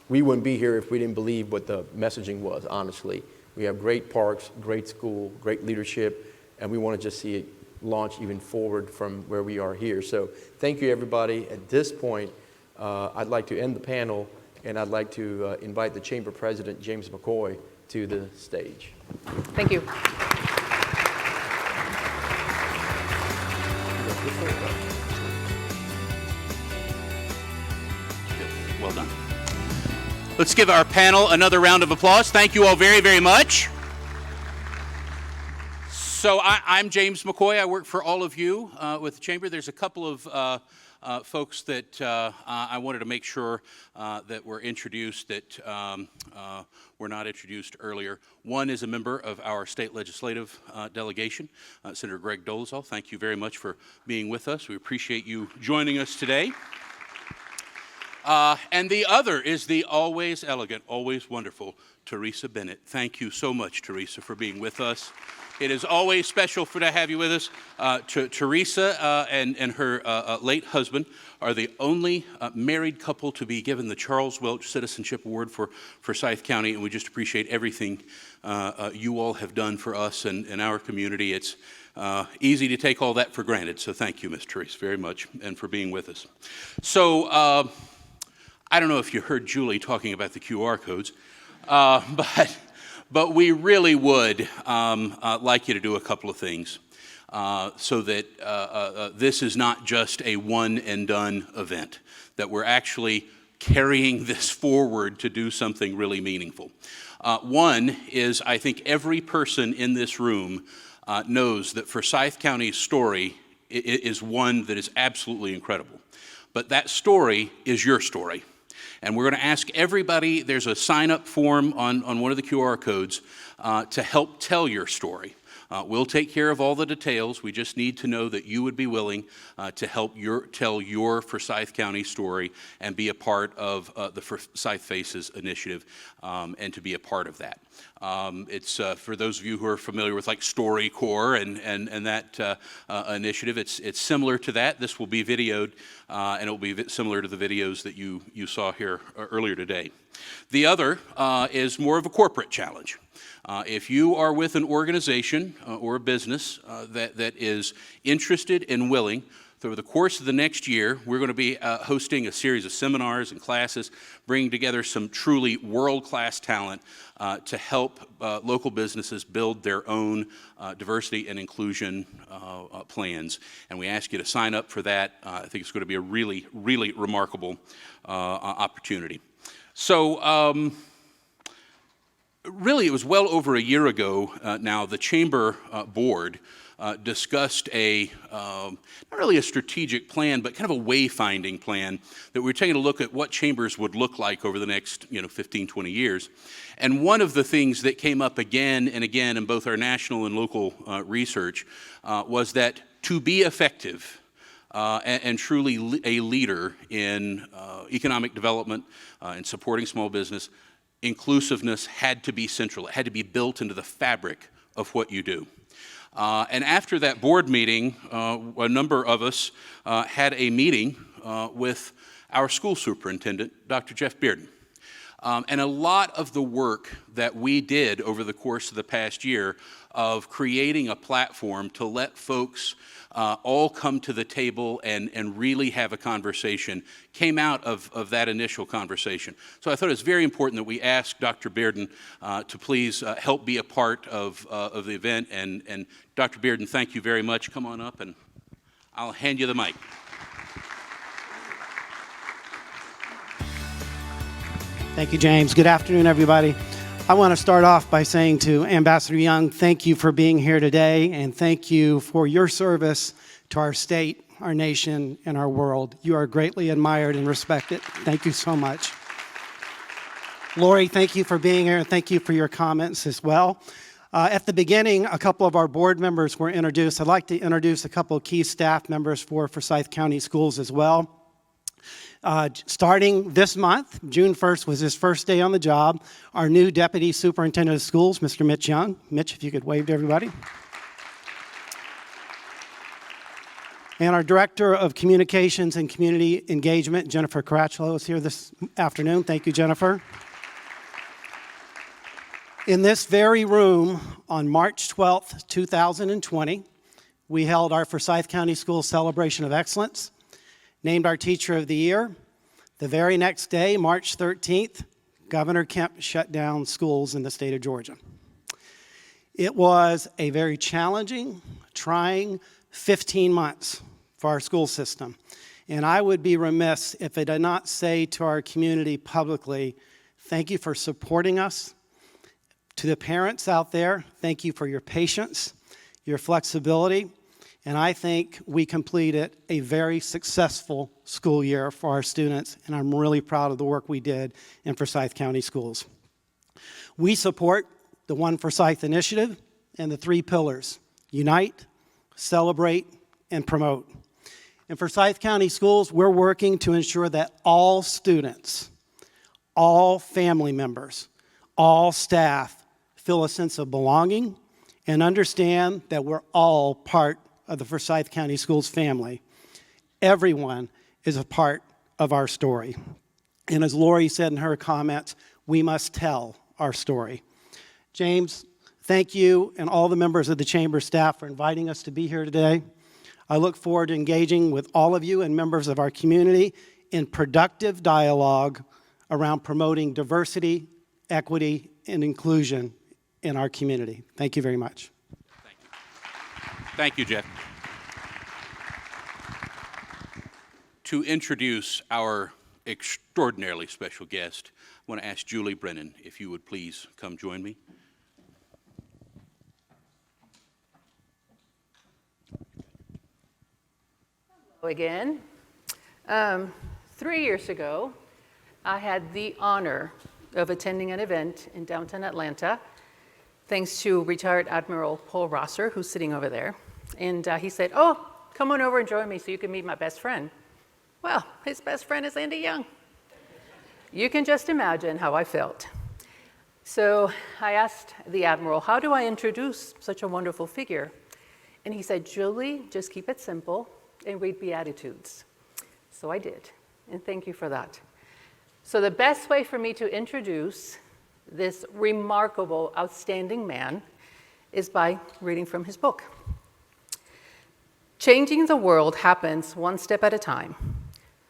We wouldn't be here if we didn't believe what the messaging was, honestly. We have great parks, great school, great leadership, and we want to just see it launch even forward from where we are here. So thank you, everybody. At this point, I'd like to end the panel, and I'd like to invite the Chamber President, James McCoy, to the stage. Thank you. Well done. Let's give our panel another round of applause. Thank you all very, very much. So I'm James McCoy. I work for all of you with the Chamber. There's a couple of folks that I wanted to make sure that were introduced that were not introduced earlier. One is a member of our state legislative delegation, Senator Greg Dolezal. Thank you very much for being with us. We appreciate you joining us today. And the other is the always elegant, always wonderful Teresa Bennett. Thank you so much, Teresa, for being with us. It is always special to have you with us. Teresa and her late husband are the only married couple to be given the Charles Welch Citizenship Award for Forsyth County, and we just appreciate everything you all have done for us and our community. It's easy to take all that for granted, so thank you, Ms. Teresa, very much, and for being with us. So I don't know if you heard Julie talking about the QR codes, but we really would like you to do a couple of things so that this is not just a one-and-done event, that we're actually carrying this forward to do something really meaningful. One is, I think every person in this room knows that Forsyth County's story is one that is absolutely incredible. But that story is your story. And we're going to ask everybody, there's a sign-up form on one of the QR codes to help tell your story. We'll take care of all the details. We just need to know that you would be willing to help tell your Forsyth County story and be a part of the Forsyth Faces initiative and to be a part of that. It's for those of you who are familiar with like StoryCorps and that initiative, it's similar to that. This will be videoed and it will be similar to the videos that you saw here earlier today. The other is more of a corporate challenge. If you are with an organization or a business that is interested and willing, over the course of the next year, we're going to be hosting a series of seminars and classes, bringing together some truly world-class talent to help local businesses build their own diversity and inclusion plans. And we ask you to sign up for that. I think it's going to be a really, really remarkable opportunity. So, really, it was well over a year ago now, the Chamber Board discussed not really a strategic plan, but kind of a wayfinding plan that we were taking a look at what chambers would look like over the next 15, 20 years. And one of the things that came up again and again in both our national and local research was that to be effective and truly a leader in economic development and supporting small business, inclusiveness had to be central. It had to be built into the fabric of what you do. And after that board meeting, a number of us had a meeting with our school superintendent, Dr. Jeff Bearden. And a lot of the work that we did over the course of the past year of creating a platform to let folks all come to the table and really have a conversation came out of that initial conversation. So I thought it was very important that we ask Dr. Bearden to please help be a part of the event. And Dr. Bearden, thank you very much. Come on up and I'll hand you the mic. Thank you, James. Good afternoon, everybody. I want to start off by saying to Ambassador Young, thank you for being here today, and thank you for your service to our state, our nation, and our world. You are greatly admired and respected. Thank you so much. Lori, thank you for being here, and thank you for your comments as well. At the beginning, a couple of our board members were introduced. I'd like to introduce a couple of key staff members for Forsyth County Schools as well. Starting this month, June 1st was his first day on the job, our new Deputy Superintendent of Schools, Mr. Mitch Young. Mitch, if you could wave to everybody. And our Director of Communications and Community Engagement, Jennifer Caracciolo, is here this afternoon. Thank you, Jennifer. In this very room, on March 12th, 2020, we held our Forsyth County Schools Celebration of Excellence, named our Teacher of the Year. The very next day, March 13th, Governor Kemp shut down schools in the state of Georgia. It was a very challenging, trying 15 months for our school system. And I would be remiss if I did not say to our community publicly, thank you for supporting us. To the parents out there, thank you for your patience, your flexibility, and I think we completed a very successful school year for our students, and I'm really proud of the work we did in Forsyth County Schools. We support the OneForsyth Initiative and the 3 pillars: unite, celebrate, and promote. In Forsyth County Schools, we're working to ensure that all students, all family members, all staff feel a sense of belonging and understand that we're all part of the Forsyth County Schools family. Everyone is a part of our story. And as Lori said in her comments, we must tell our story. James, thank you and all the members of the Chamber staff for inviting us to be here today. I look forward to engaging with all of you and members of our community in productive dialogue around promoting diversity, equity, and inclusion in our community. Thank you very much. Thank you. Thank you, Jeff. To introduce our extraordinarily special guest, I want to ask Julie Brennan if you would please come join me. Hello again. 3 years ago, I had the honor of attending an event in downtown Atlanta, thanks to retired Admiral Paul Rosser, who's sitting over there. And he said, oh, come on over and join me so you can meet my best friend. Well, his best friend is Andy Young. You can just imagine how I felt. So I asked the Admiral, how do I introduce such a wonderful figure? And he said, Julie, just keep it simple and read Beatitudes. So I did, and thank you for that. So the best way for me to introduce this remarkable, outstanding man is by reading from his book. Changing the world happens one step at a time,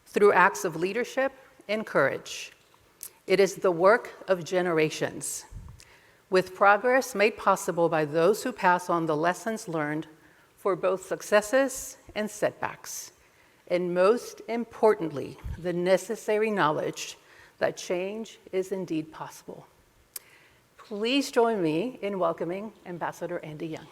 through acts of leadership and courage. It is the work of generations, with progress made possible by those who pass on the lessons learned for both successes and setbacks, and most importantly, the necessary knowledge that change is indeed possible. Please join me in welcoming Ambassador Andy Young.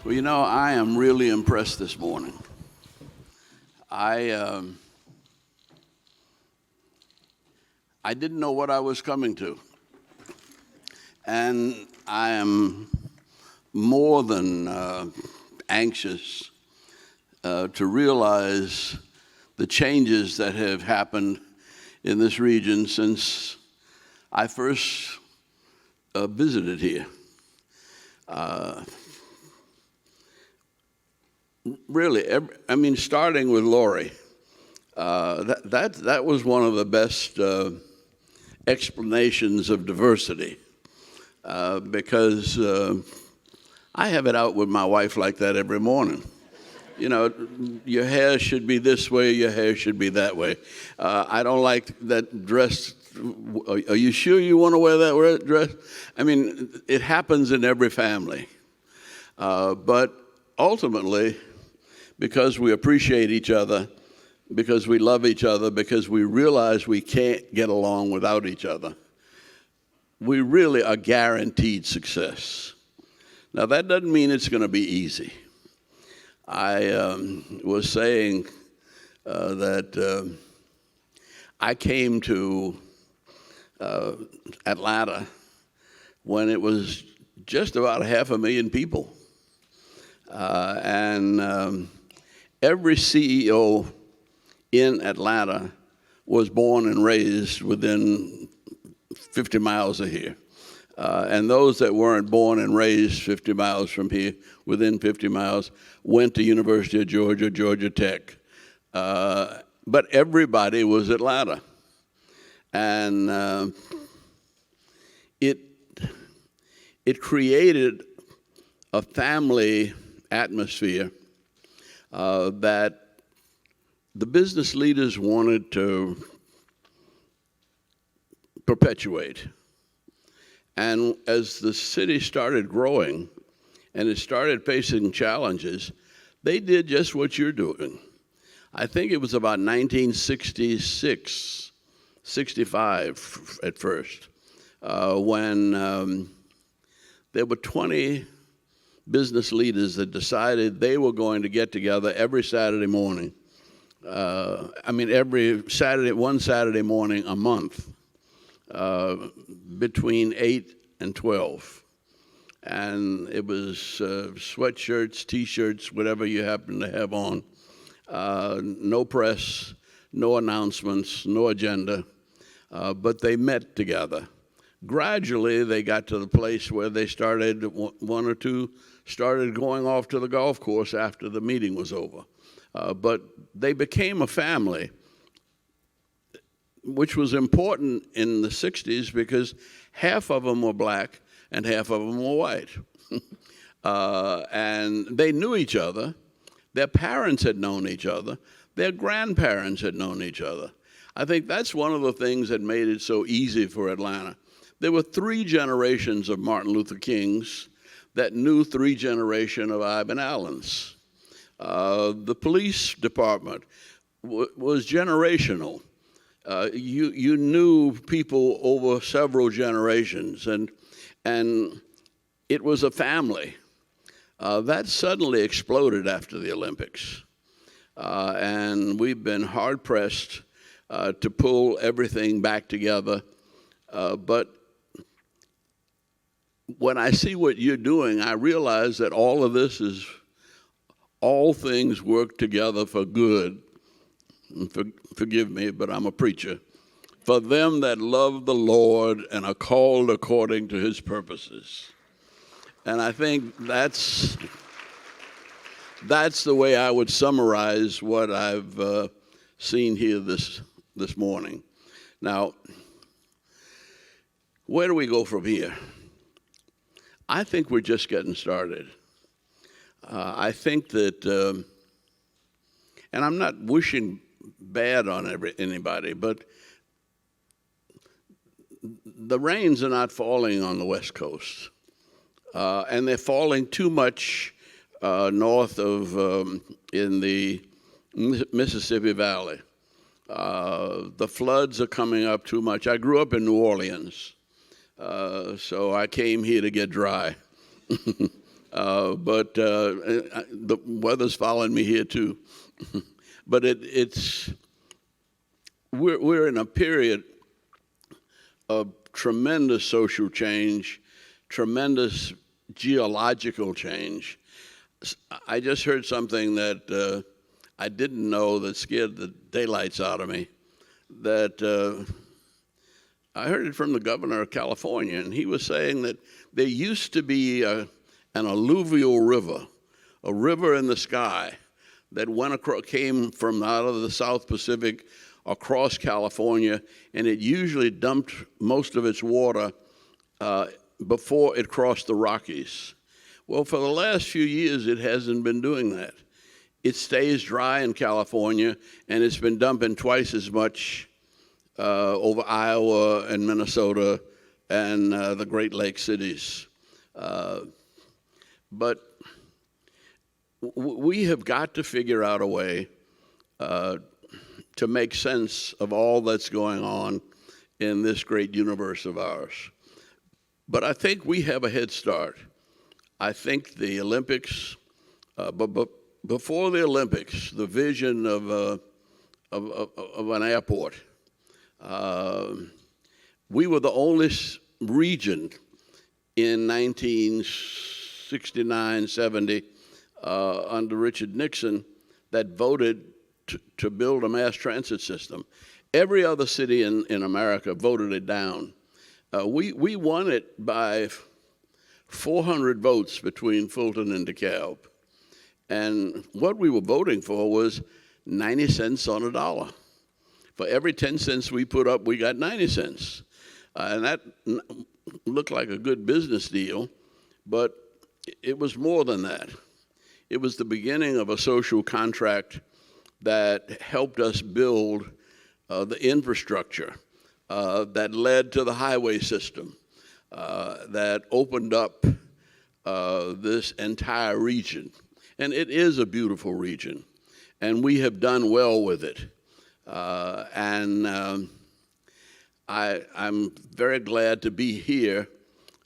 Well, you know, I am really impressed this morning. I didn't know what I was coming to. And I am more than anxious to realize the changes that have happened in this region since I first visited here. Really, starting with Lori, that was one of the best explanations of diversity, because I have it out with my wife like that every morning. You know, your hair should be this way, your hair should be that way. I don't like that dress. Are you sure you want to wear that dress? I mean, it happens in every family. But ultimately, because we appreciate each other, because we love each other, because we realize we can't get along without each other, we really are guaranteed success. Now, that doesn't mean it's going to be easy. I was saying that I came to Atlanta when it was just about 500,000 people. And every CEO in Atlanta was born and raised within 50 miles of here. And those that weren't born and raised 50 miles from here, within 50 miles, went to University of Georgia, Georgia Tech, but everybody was Atlanta. And it created a family atmosphere that the business leaders wanted to perpetuate. And as the city started growing and it started facing challenges, they did just what you're doing. I think it was about 1966, 65 at first, when there were 20 business leaders that decided they were going to get together every Saturday morning. One Saturday morning a month, between 8 and 12. And it was sweatshirts, T-shirts, whatever you happen to have on. No press, no announcements, no agenda, but they met together. Gradually, they got to the place where they started, one or two started going off to the golf course after the meeting was over. But they became a family, which was important in the 60s because half of them were black and half of them were white. And they knew each other. Their parents had known each other. Their grandparents had known each other. I think that's one of the things that made it so easy for Atlanta. There were 3 generations of Martin Luther Kings that knew 3 generations of Ivan Allens. The police department was generational. You knew people over several generations, and it was a family. That suddenly exploded after the Olympics. And we've been hard-pressed to pull everything back together. But when I see what you're doing, I realize that all of this is, all things work together for good. And forgive me, but I'm a preacher. For them that love the Lord and are called according to his purposes. And I think that's the way I would summarize what I've seen here this morning. Now, where do we go from here? I think we're just getting started. I think that, and I'm not wishing bad on anybody, but the rains are not falling on the West Coast. And they're falling too much north of, in the Mississippi Valley. The floods are coming up too much. I grew up in New Orleans, so I came here to get dry. But the weather's following me here too. But we're in a period of tremendous social change, tremendous geological change. I just heard something that I didn't know that scared the daylights out of me. That I heard it from the governor of California, and he was saying that there used to be an alluvial river, a river in the sky that came from out of the South Pacific across California, and it usually dumped most of its water before it crossed the Rockies. Well, for the last few years, it hasn't been doing that. It stays dry in California, and it's been dumping twice as much over Iowa and Minnesota and the Great Lakes cities. But we have got to figure out a way to make sense of all that's going on in this great universe of ours. But I think we have a head start. I think the Olympics, but before the Olympics, the vision of an airport, we were the only region in 1969, 70, under Richard Nixon, that voted to build a mass transit system. Every other city in America voted it down. We won it by 400 votes between Fulton and DeKalb. And what we were voting for was 90 cents on a dollar. For every 10 cents we put up, we got 90 cents. And that looked like a good business deal, but it was more than that. It was the beginning of a social contract that helped us build the infrastructure that led to the highway system, that opened up this entire region. And it is a beautiful region, and we have done well with it. I'm very glad to be here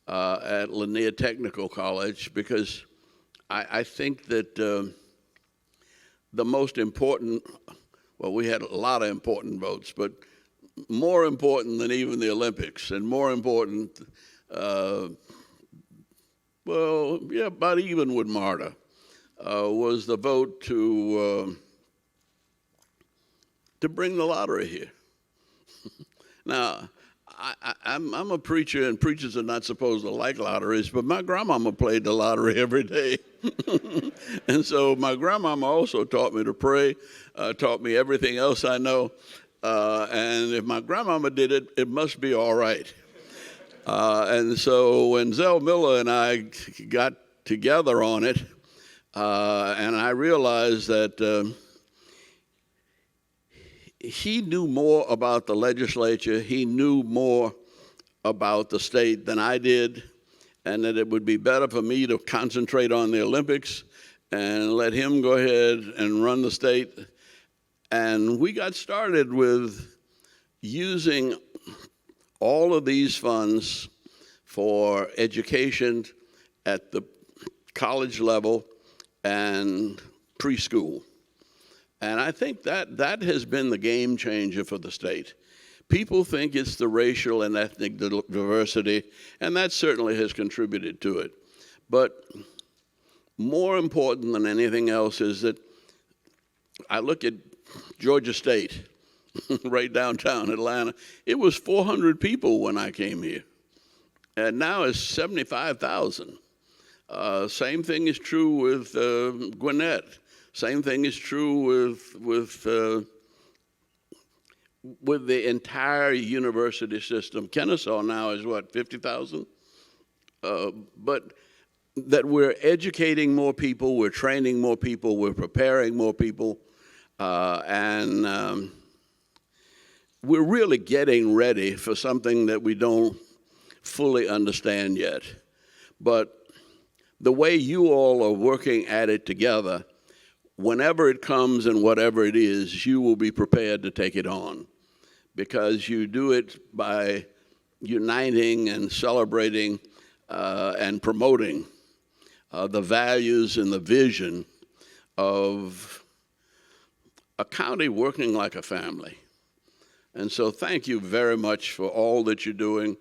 at Lanier Technical College, because I think that the most important, well, we had a lot of important votes, but more important than even the Olympics, and more important, well, yeah, about even with MARTA, was the vote to bring the lottery here. Now, I'm a preacher, and preachers are not supposed to like lotteries, but my grandmama played the lottery every day. And so my grandmama also taught me to pray, taught me everything else I know. And if my grandmama did it, it must be all right. And so when Zell Miller and I got together on it, and I realized that he knew more about the legislature, he knew more about the state than I did, and that it would be better for me to concentrate on the Olympics and let him go ahead and run the state. And we got started with using all of these funds for education at the college level and preschool. And I think that has been the game changer for the state. People think it's the racial and ethnic diversity, and that certainly has contributed to it. But more important than anything else is that I look at Georgia State, right downtown Atlanta. It was 400 people when I came here, and now it's 75,000. Same thing is true with Gwinnett. Same thing is true with the entire university system. Kennesaw now is what, 50,000? But that we're educating more people, we're training more people, we're preparing more people, and we're really getting ready for something that we don't fully understand yet. But the way you all are working at it together, whenever it comes and whatever it is, you will be prepared to take it on, because you do it by uniting and celebrating and promoting the values and the vision of a county working like a family. And so thank you very much for all that you're doing,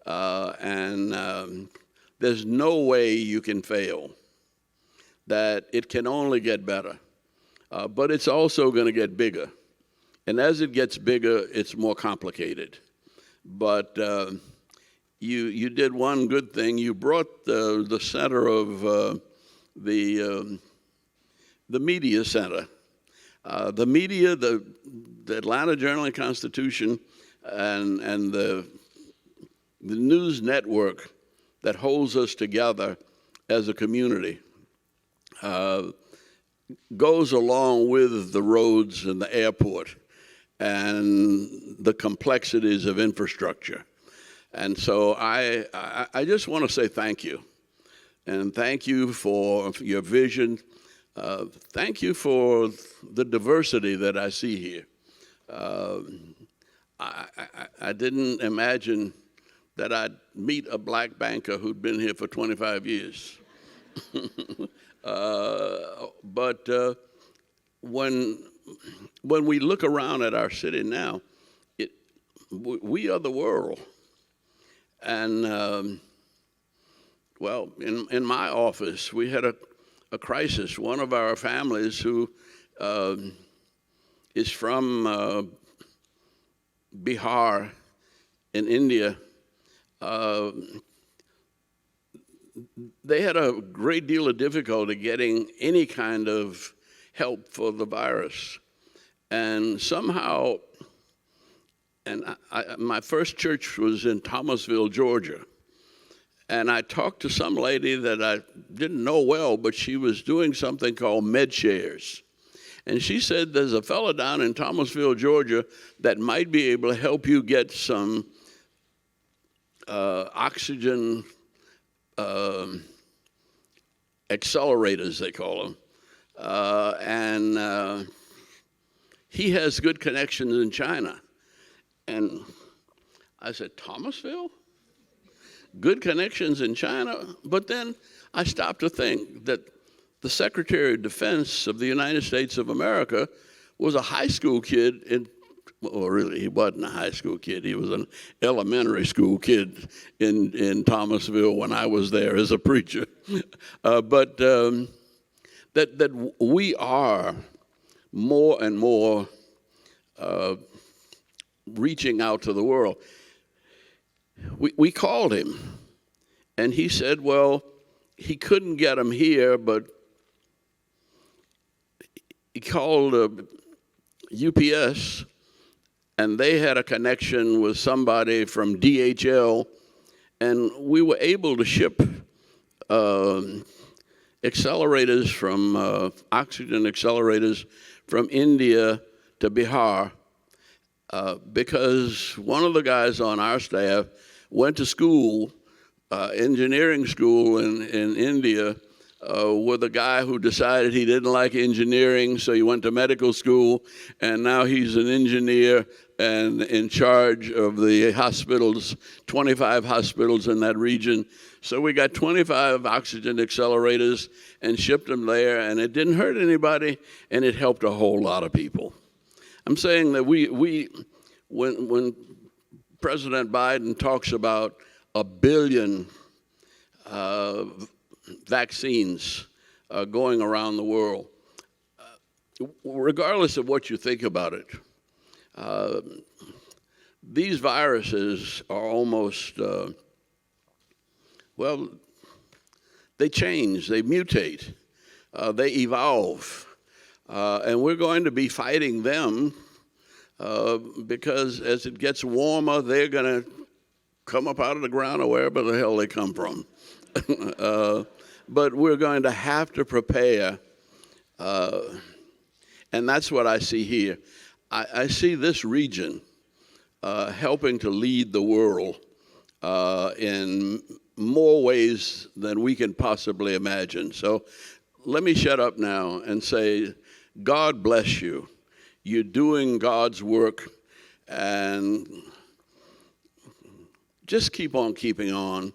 and there's no way you can fail. That it can only get better, but it's also going to get bigger. And as it gets bigger, it's more complicated. But you did one good thing. You brought the center of the media center. The media, the Atlanta Journal and Constitution, and the news network that holds us together as a community goes along with the roads and the airport and the complexities of infrastructure. And so I just want to say thank you. And thank you for your vision. Thank you for the diversity that I see here. I didn't imagine that I'd meet a black banker who'd been here for 25 years. But when we look around at our city now, we are the world. And well, in my office, we had a crisis. One of our families who is from Bihar in India, they had a great deal of difficulty getting any kind of help for the virus. And somehow, my first church was in Thomasville, Georgia. And I talked to some lady that I didn't know well, but she was doing something called MedShares. And she said, there's a fellow down in Thomasville, Georgia, that might be able to help you get some oxygen accelerators, they call them. And he has good connections in China. And I said, Thomasville? Good connections in China? But then I stopped to think that the Secretary of Defense of the United States of America was a high school kid well, really, he wasn't a high school kid. He was an elementary school kid in Thomasville when I was there as a preacher. But that we are more and more reaching out to the world. We called him, and he said, well, he couldn't get them here, but he called UPS, and they had a connection with somebody from DHL, and we were able to ship accelerators from oxygen accelerators from India to Bihar because one of the guys on our staff went to school, engineering school in India, with a guy who decided he didn't like engineering, so he went to medical school, and now he's an engineer and in charge of the hospitals, 25 hospitals in that region. So we got 25 oxygen accelerators and shipped them there, and it didn't hurt anybody, and it helped a whole lot of people. I'm saying that when President Biden talks about 1 billion vaccines going around the world, regardless of what you think about it, these viruses are almost, well, they change, they mutate, they evolve, and we're going to be fighting them because as it gets warmer, they're going to come up out of the ground or wherever the hell they come from. But we're going to have to prepare, and that's what I see here. I see this region helping to lead the world in more ways than we can possibly imagine. So let me shut up now and say, God bless you. You're doing God's work, and just keep on keeping on.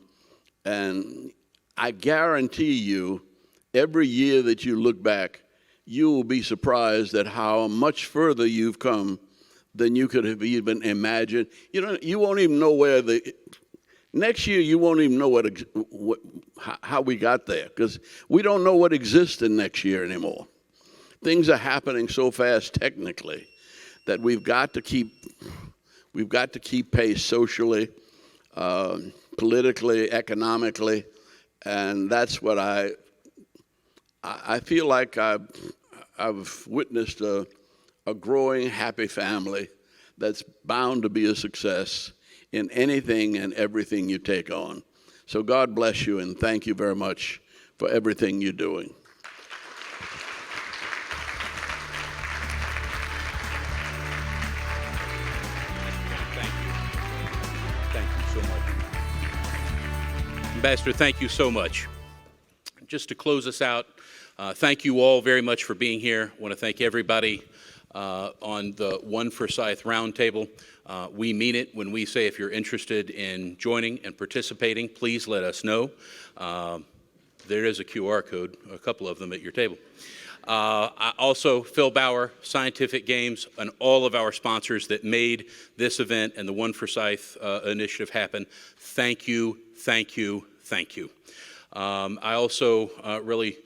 And I guarantee you, every year that you look back, you will be surprised at how much further you've come than you could have even imagined. You won't even know where next year you won't even know how we got there, because we don't know what exists in next year anymore. Things are happening so fast technically that we've got to keep pace socially, politically, economically, and that's what I feel like I've witnessed a growing, happy family that's bound to be a success in anything and everything you take on. So God bless you, and thank you very much for everything you're doing. Ambassador, thank you so much. Just to close us out, thank you all very much for being here. I want to thank everybody on the OneForsyth Roundtable. We mean it when we say if you're interested in joining and participating, please let us know. There is a QR code, a couple of them at your table. Also, Phil Bauer, Scientific Games, and all of our sponsors that made this event and the OneForsyth Initiative happen. Thank you, thank you, thank you. I also really,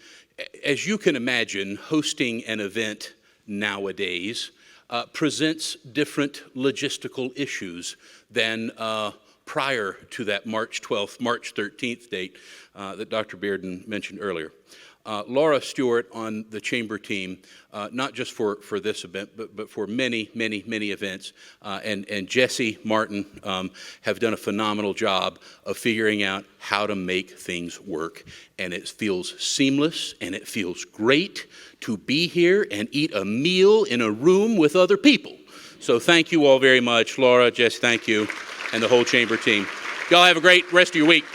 as you can imagine, hosting an event nowadays presents different logistical issues than prior to that March 12th, March 13th date that Dr. Bearden mentioned earlier. Laura Stewart on the chamber team, not just for this event, but for many events, and Jesse Martin have done a phenomenal job of figuring out how to make things work. And it feels seamless, and it feels great to be here and eat a meal in a room with other people. So thank you all very much. Laura, Jesse, thank you, and the whole chamber team. Y'all have a great rest of your week.